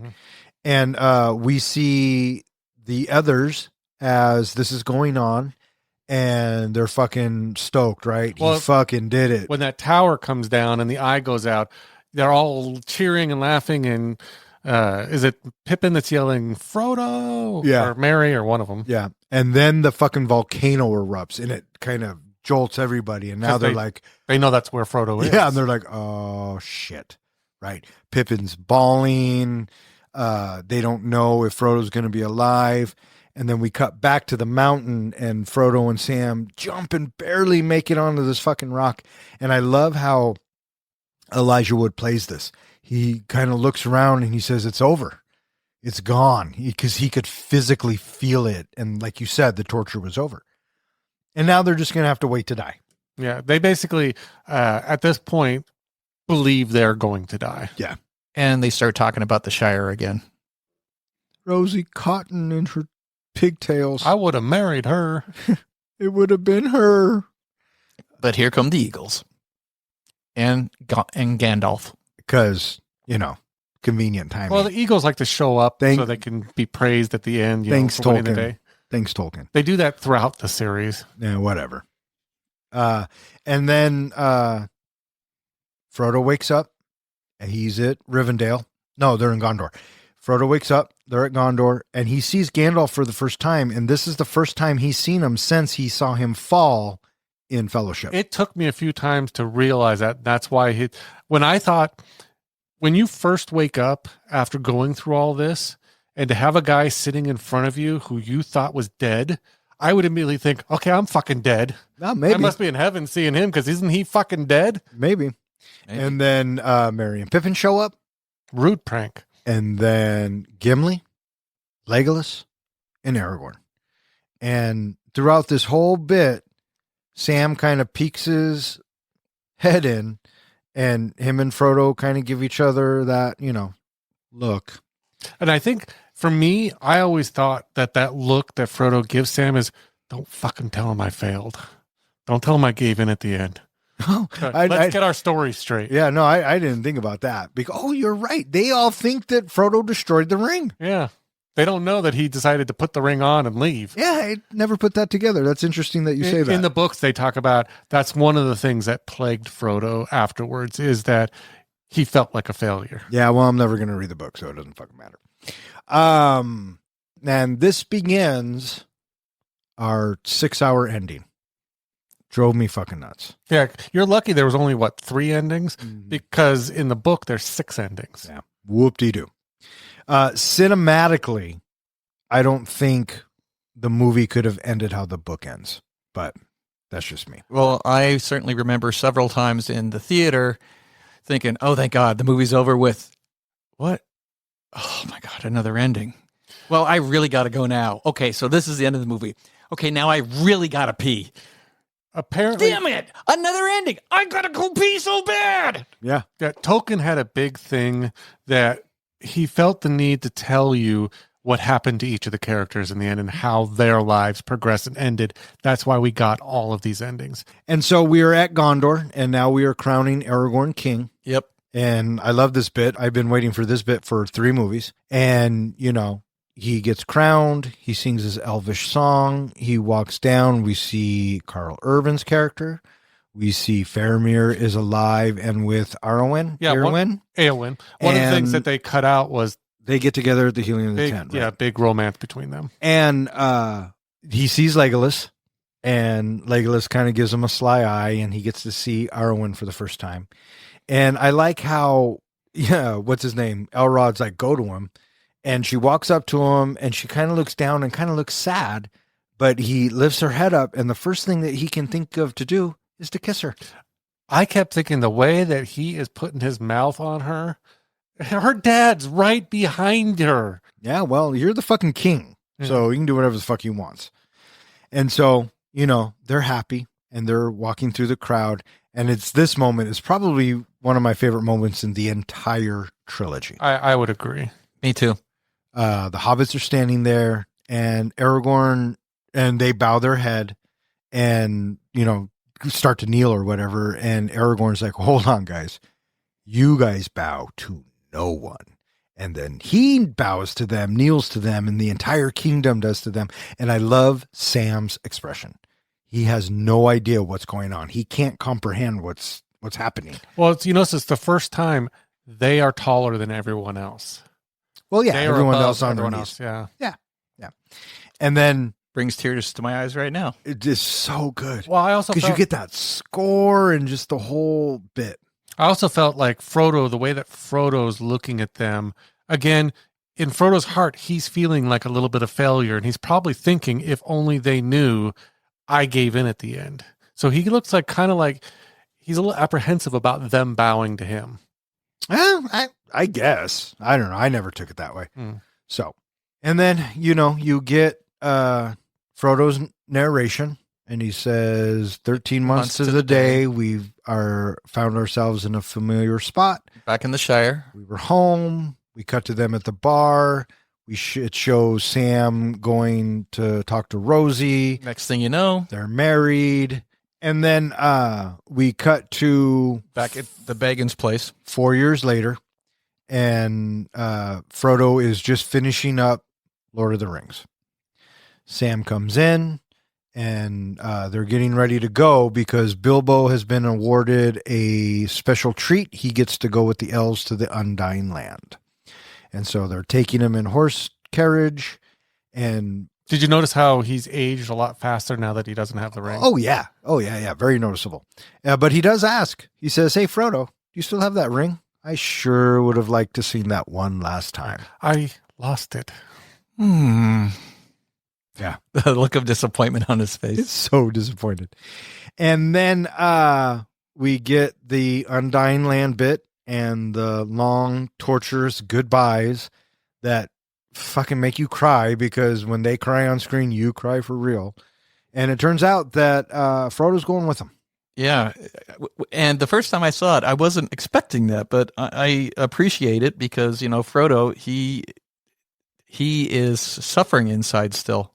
And we see the others as this is going on, and they're fucking stoked, right? Well, he fucking did it. When that tower comes down and the eye goes out, they're all cheering and laughing, and Is it Pippin that's yelling Frodo? Yeah. Or Mary or one of them? Yeah. And then the fucking volcano erupts and it kind of jolts everybody. And now 'Cause they're they- like, They know that's where Frodo is. yeah. And they're like, oh shit. Right. Pippin's bawling. They don't know if Frodo's going to be alive. And then we cut back to the mountain and Frodo and Sam jump and barely make it onto this fucking rock. And I love how Elijah Wood plays this. He kind of looks around and he says, it's over. It's gone, because he could physically feel it. And like you said, the torture was over. And now they're just going to have to wait to die. Yeah. They basically, at this point, believe they're going to die. Yeah. And they start talking about the Shire again. Rosie Cotton and her pigtails. I would have married her. It would have been her. But here come the Eagles. And Gandalf. Because, convenient timing. Well, the Eagles like to show up Thank- so they can be praised at the end. Thanks, for winning the Tolkien. day. Thanks, Tolkien. They do that throughout the series. Yeah, whatever. And then Frodo wakes up. And he's at Rivendell. No, they're in Gondor. Frodo wakes up. They're at Gondor. And he sees Gandalf for the first time. And this is the first time he's seen him since he saw him fall in Fellowship. It took me a few times to realize that. That's why when you first wake up after going through all this and to have a guy sitting in front of you who you thought was dead, I would immediately think, okay, I'm fucking dead. Maybe. I must be in heaven seeing him because isn't he fucking dead? Maybe. And then Merry and Pippin show up. Rude prank. And then Gimli, Legolas, and Aragorn. And throughout this whole bit, Sam kind of peeks his head in, and him and Frodo kind of give each other that, look. And I think for me, I always thought that look that Frodo gives Sam is, don't fucking tell him I failed. Don't tell him I gave in at the end. Let's get our story straight. Yeah, no, I didn't think about that. Because, you're right. They all think that Frodo destroyed the ring. Yeah. They don't know that he decided to put the ring on and leave. Yeah, I never put that together. That's interesting that you say that. In the books, they talk about that's one of the things that plagued Frodo afterwards is that he felt like a failure. Yeah, well, I'm never going to read the book, so it doesn't fucking matter. And this begins our 6-hour ending. Drove me fucking nuts. Yeah, you're lucky there was only, 3 endings? Because in the book, there's 6 endings. Yeah, whoop-de-doo. Cinematically, I don't think the movie could have ended how the book ends, but that's just me. Well, I certainly remember several times in the theater thinking, oh, thank God, the movie's over with. What? Oh, my God, another ending. Well, I really got to go now. Okay, so this is the end of the movie. Okay, now I really got to pee. Apparently, Damn it! Another ending. I got to go pee so bad. Yeah. Tolkien had a big thing that he felt the need to tell you what happened to each of the characters in the end and how their lives progressed and ended. That's why we got all of these endings. And so we are at Gondor, and now we are crowning Aragorn king. Yep. And I love this bit. I've been waiting for this bit for 3 movies. And, he gets crowned. He sings his elvish song. He walks down. We see Carl Urban's character. We see Faramir is alive and with Arwen. Yeah, Eowyn. One of the things that they cut out was they get together at the healing of the big, tent. Right? yeah, big romance between them. And he sees Legolas, and Legolas kind of gives him a sly eye, and he gets to see Arwen for the first time. And I like how, what's his name? Elrod's like, go to him. And she walks up to him, and she kind of looks down and kind of looks sad, but he lifts her head up, and the first thing that he can think of to do is to kiss her. I kept thinking the way that he is putting his mouth on her, her dad's right behind her. Yeah, well, you're the fucking king, so you can do whatever the fuck you want. And so, they're happy, and they're walking through the crowd, and this moment is probably one of my favorite moments in the entire trilogy. I would agree. Me too. The hobbits are standing there, and Aragorn, and they bow their head and, start to kneel or whatever. And Aragorn's like, hold on, guys. You guys bow to no one. And then he bows to them, kneels to them, and the entire kingdom does to them. And I love Sam's expression. He has no idea what's going on. He can't comprehend what's happening. Well, it's the first time they are taller than everyone else. Well, yeah, They are everyone above else on their everyone knees. else, yeah. Yeah. And then Brings tears to my eyes right now. it is so good. Well, I also Because you felt, get that score and just the whole bit. I also felt like Frodo, the way that Frodo's looking at them, again, in Frodo's heart, he's feeling like a little bit of failure, and he's probably thinking, if only they knew I gave in at the end. So he looks like kind of like he's a little apprehensive about them bowing to him. Well, I guess. I don't know. I never took it that way. Hmm. So, and then, you get Frodo's narration, and he says, 13 months to the day, we found ourselves in a familiar spot. Back in the Shire. We were home. We cut to them at the bar. It shows Sam going to talk to Rosie. Next thing you know, They're married. And then we cut to back at the Baggins place. 4 years later, and Frodo is just finishing up Lord of the Rings. Sam comes in, and they're getting ready to go because Bilbo has been awarded a special treat. He gets to go with the elves to the Undying Land. And so they're taking him in horse carriage. And Did you notice how he's aged a lot faster now that he doesn't have the ring? oh yeah, very noticeable. But he does ask. He says, "Hey Frodo, do you still have that ring? I sure would have liked to seen that one last time." I lost it. Yeah, The look of disappointment on his face. it's so disappointed. And then we get the Undying Land bit and the long, torturous goodbyes that fucking make you cry, because when they cry on screen, you cry for real. And it turns out that Frodo's going with them. Yeah. And the first time I saw it, I wasn't expecting that, but I appreciate it because, Frodo, he is suffering inside still.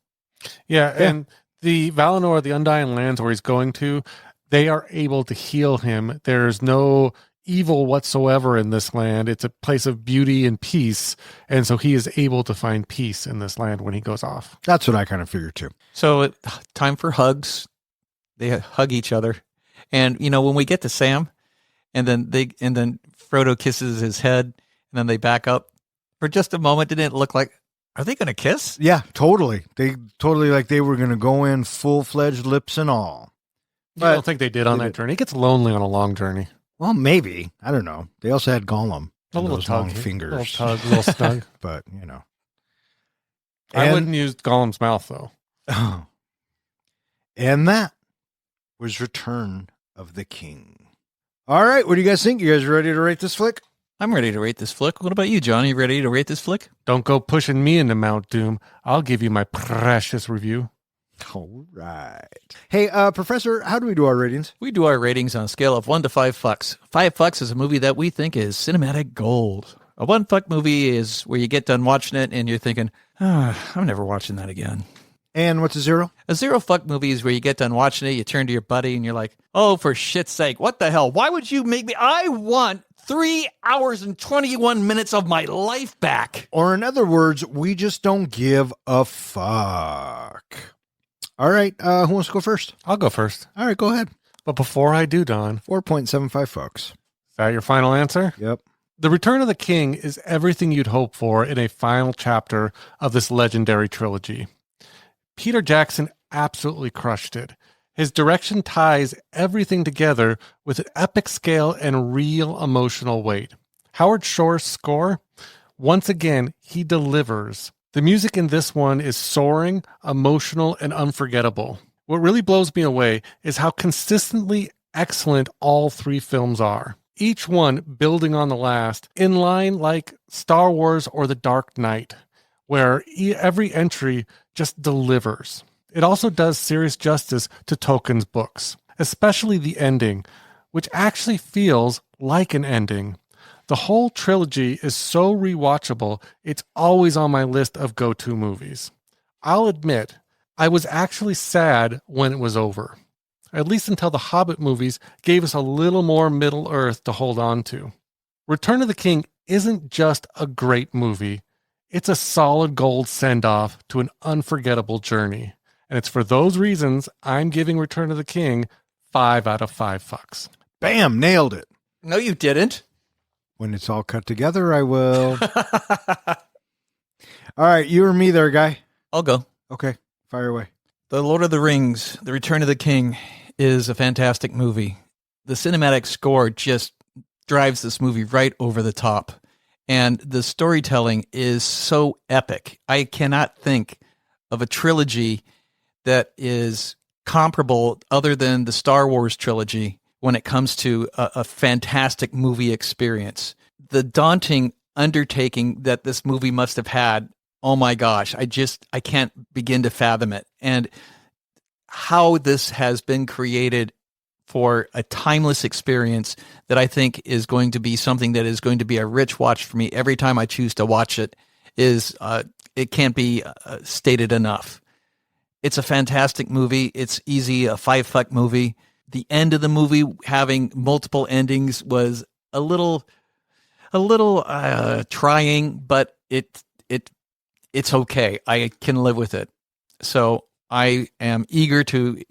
Yeah, and the Valinor, the Undying Lands where he's going to, they are able to heal him. There's no evil whatsoever in this land. It's a place of beauty and peace. And so he is able to find peace in this land when he goes off. That's what I kind of figured too. So time for hugs. They hug each other. And, when we get to Sam and then Frodo kisses his head and then they back up for just a moment, didn't it look like, are they going to kiss? Yeah, totally. They totally like they were going to go in full-fledged lips and all. I don't think they did on that journey. It gets lonely on a long journey. Well, maybe. I don't know. They also had Gollum. A and little those tug. long fingers. A little tug, a little snug. But, I wouldn't use Gollum's mouth, though. And that was Return of the King. All right. What do you guys think? You guys ready to rate this flick? I'm ready to rate this flick. What about you, John? You ready to rate this flick? Don't go pushing me into Mount Doom. I'll give you my precious review. All right. Hey, Professor, how do we do our ratings? We do our ratings on a scale of 1 to 5 fucks. 5 fucks is a movie that we think is cinematic gold. A 1 fuck movie is where you get done watching it and you're thinking, I'm never watching that again. And what's a 0? A 0 fuck movie is where you get done watching it, you turn to your buddy and you're like, oh, for shit's sake, what the hell? Why would you make me? I want 3 hours and 21 minutes of my life back. Or in other words, we just don't give a fuck. All right. Who wants to go first? I'll go first. All right, go ahead. But before I do, Don, 4.75 folks. is that your final answer? Yep. The Return of the King is everything you'd hope for in a final chapter of this legendary trilogy. Peter Jackson absolutely crushed it. His direction ties everything together with an epic scale and real emotional weight. Howard Shore's score, once again, he delivers. The music in this one is soaring, emotional, and unforgettable. What really blows me away is how consistently excellent all 3 films are. Each one building on the last, in line like Star Wars or The Dark Knight, where every entry just delivers. It also does serious justice to Tolkien's books, especially the ending, which actually feels like an ending. The whole trilogy is so rewatchable, it's always on my list of go-to movies. I'll admit, I was actually sad when it was over, at least until the Hobbit movies gave us a little more Middle-earth to hold on to. Return of the King isn't just a great movie, it's a solid gold send-off to an unforgettable journey. And it's for those reasons I'm giving Return of the King 5 out of 5 fucks. Bam, nailed it. No, you didn't. When it's all cut together, I will. All right, you or me there, guy? I'll go. Okay, fire away. The Lord of the Rings, The Return of the King, is a fantastic movie. The cinematic score just drives this movie right over the top. And the storytelling is so epic. I cannot think of a trilogy that is comparable other than the Star Wars trilogy when it comes to a fantastic movie experience. The daunting undertaking that this movie must have had, oh my gosh, I can't begin to fathom it. And how this has been created for a timeless experience that I think is going to be something that is going to be a rich watch for me every time I choose to watch it is, it can't be stated enough. It's a fantastic movie. It's easy, a 5-fuck movie. The end of the movie having multiple endings was a little trying, but it's okay. I can live with it. So I am eager to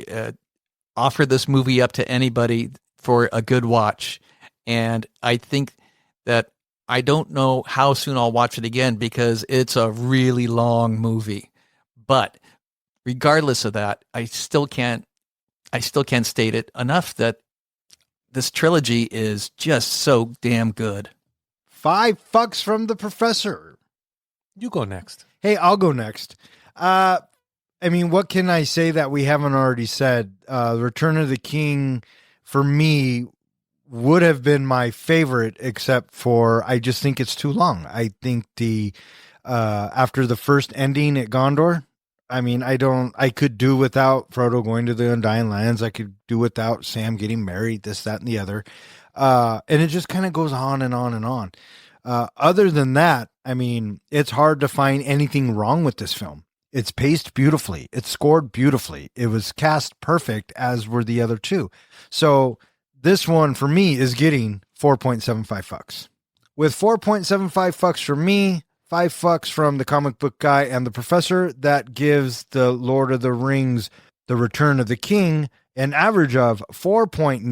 offer this movie up to anybody for a good watch. And I think that I don't know how soon I'll watch it again because it's a really long movie. But regardless of that, I still can't state it enough that this trilogy is just so damn good. 5 fucks from the professor. You go next. Hey, I'll go next. I mean, what can I say that we haven't already said? Return of the King, for me, would have been my favorite, except for I just think it's too long. I think after the first ending at Gondor, I mean, I could do without Frodo going to the Undying Lands. I could do without Sam getting married, this, that, and the other. And it just kind of goes on and on and on. Other than that, I mean, it's hard to find anything wrong with this film. It's paced beautifully. It's scored beautifully. It was cast perfect, as were the other two. So this one, for me, is getting 4.75 fucks. With 4.75 fucks for me, 5 fucks from the comic book guy and the professor, that gives the Lord of the Rings, The Return of the King, an average of 4.9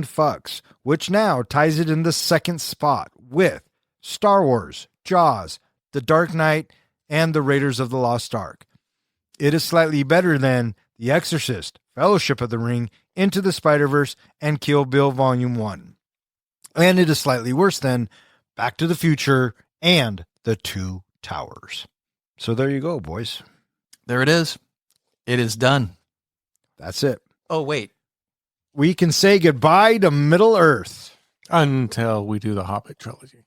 fucks, which now ties it in the second spot with Star Wars, Jaws, The Dark Knight, and The Raiders of the Lost Ark. It is slightly better than The Exorcist, Fellowship of the Ring, Into the Spider-Verse, and Kill Bill Volume 1. And it is slightly worse than Back to the Future and The Two Towers. So there you go, boys. There it is. It is done. That's it. Oh, wait. We can say goodbye to Middle Earth. Until we do the Hobbit trilogy.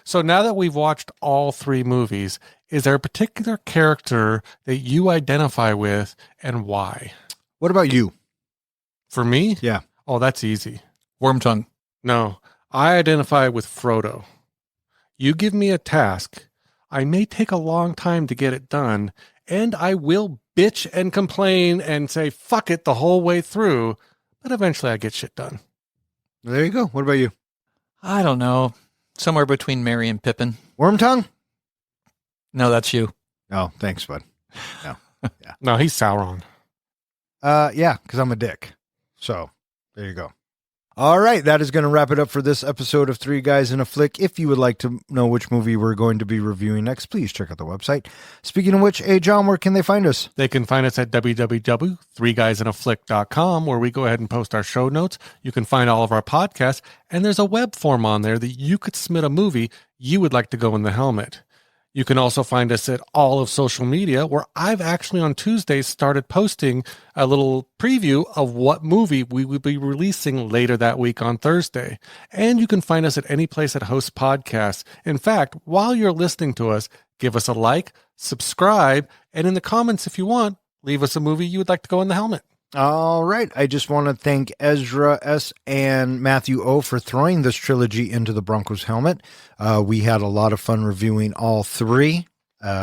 So now that we've watched all 3 movies, is there a particular character that you identify with and why? What about you? For me? Yeah. Oh, that's easy. Wormtongue. No, I identify with Frodo. You give me a task, I may take a long time to get it done, and I will bitch and complain and say fuck it the whole way through, but eventually I get shit done. There you go. What about you? I don't know. Somewhere between Merry and Pippin. Wormtongue? No, that's you. Oh, thanks, bud. No. Yeah. No, he's Sauron. Yeah, because I'm a dick. So there you go. All right, that is going to wrap it up for this episode of 3 Guys in a Flick. If you would like to know which movie we're going to be reviewing next, please check out the website. Speaking of which, hey, John, where can they find us? They can find us at www.3guysinaflick.com, where we go ahead and post our show notes. You can find all of our podcasts, and there's a web form on there that you could submit a movie you would like to go in the helmet. You can also find us at all of social media, where I've actually on Tuesdays started posting a little preview of what movie we will be releasing later that week on Thursday. And you can find us at any place that hosts podcasts. In fact, while you're listening to us, give us a like, subscribe, and in the comments, if you want, leave us a movie you would like to go in the helmet. All right. I just want to thank Ezra S. and Matthew O. for throwing this trilogy into the Broncos helmet. We had a lot of fun reviewing all 3.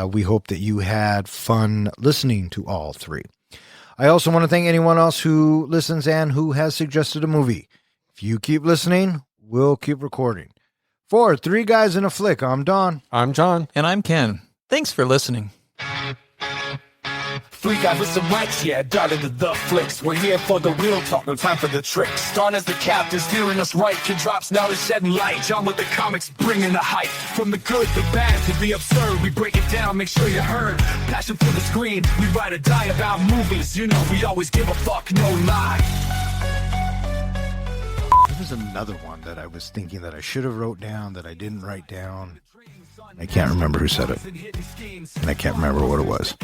We hope that you had fun listening to all 3. I also want to thank anyone else who listens and who has suggested a movie. If you keep listening, we'll keep recording. For 3 Guys in a Flick, I'm Don. I'm John. And I'm Ken. Thanks for listening. Free guy with some likes, yeah, dive into the flicks. We're here for the real talk, no time for the tricks. Dawn as the captain, steering us right. Kid drops now is shedding light. John with the comics, bringing the hype. From the good, the bad, to the absurd, we break it down, make sure you heard. Passion for the screen, we ride or die about movies. You know we always give a fuck, no lie. There was another one that I was thinking that I should have wrote down that I didn't write down. I can't remember who said it, and I can't remember what it was.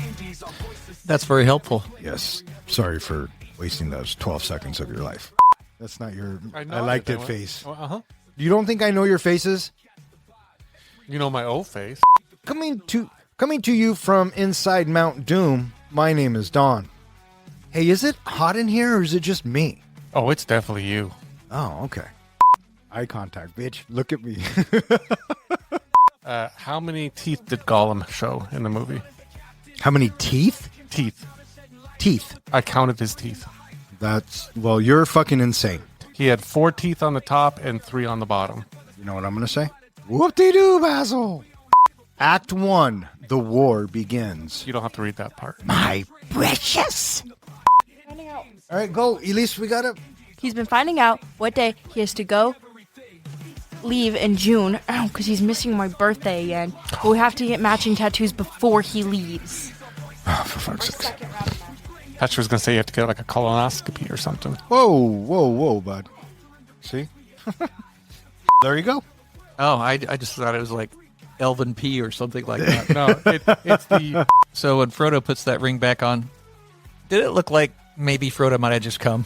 That's very helpful. Yes, sorry for wasting those 12 seconds of your life. That's not your I know liked it, it face. Uh-huh. You don't think I know your faces? You know my old face. Coming to you from inside Mount Doom, my name is Don. Hey, is it hot in here or is it just me? Oh, it's definitely you. Oh, okay. Eye contact, bitch. Look at me. How many teeth did Gollum show in the movie? How many teeth? Teeth. Teeth. I counted his teeth. Well, you're fucking insane. He had 4 teeth on the top and 3 on the bottom. You know what I'm going to say? Whoop-de-doo, Basil. Act 1, the war begins. You don't have to read that part. My precious. All right, go. Elise, we got to... He's been finding out what day he has to leave in June, because he's missing my birthday again. But we have to get matching tattoos before he leaves. Oh, for fuck's sake. I was going to say you have to get like a colonoscopy or something. Whoa, bud. See? There you go. Oh, I just thought it was like Elvin P or something like that. No, it's the... So when Frodo puts that ring back on, did it look like maybe Frodo might have just come?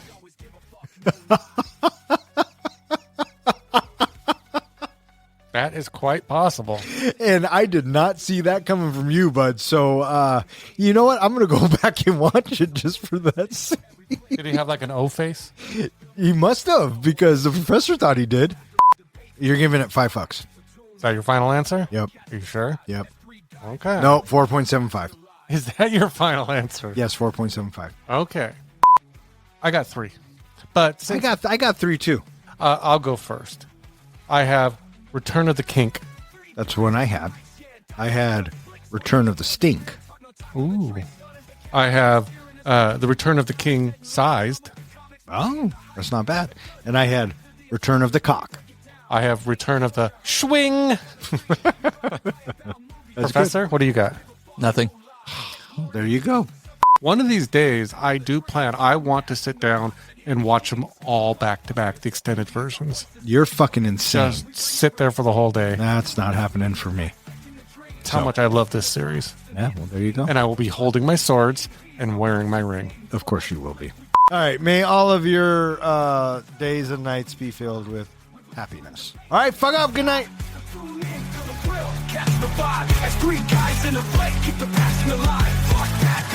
That is quite possible. And I did not see that coming from you, bud. So, you know what? I'm going to go back and watch it just for that scene. Did he have like an O face? He must have, because the professor thought he did. You're giving it $5. Is that your final answer? Yep. Are you sure? Yep. Okay. No, 4.75. Is that your final answer? Yes, 4.75. Okay. I got 3. But since, I got 3 too. I'll go first. I have Return of the Kink. That's one I had. I had Return of the Stink. Ooh. I have The Return of the King sized. Oh, that's not bad. And I had Return of the Cock. I have Return of the Schwing. Professor, what do you got? Nothing. There you go. One of these days, I want to sit down and watch them all back to back, the extended versions. You're fucking insane. Just sit there for the whole day. That's not happening for me. That's how much I love this series. Yeah, well, there you go. And I will be holding my swords and wearing my ring. Of course you will be. All right, may all of your days and nights be filled with happiness. All right, fuck up. Good night. Catch the vibe as 3 guys in a fight, keep the passion alive. Fuck that.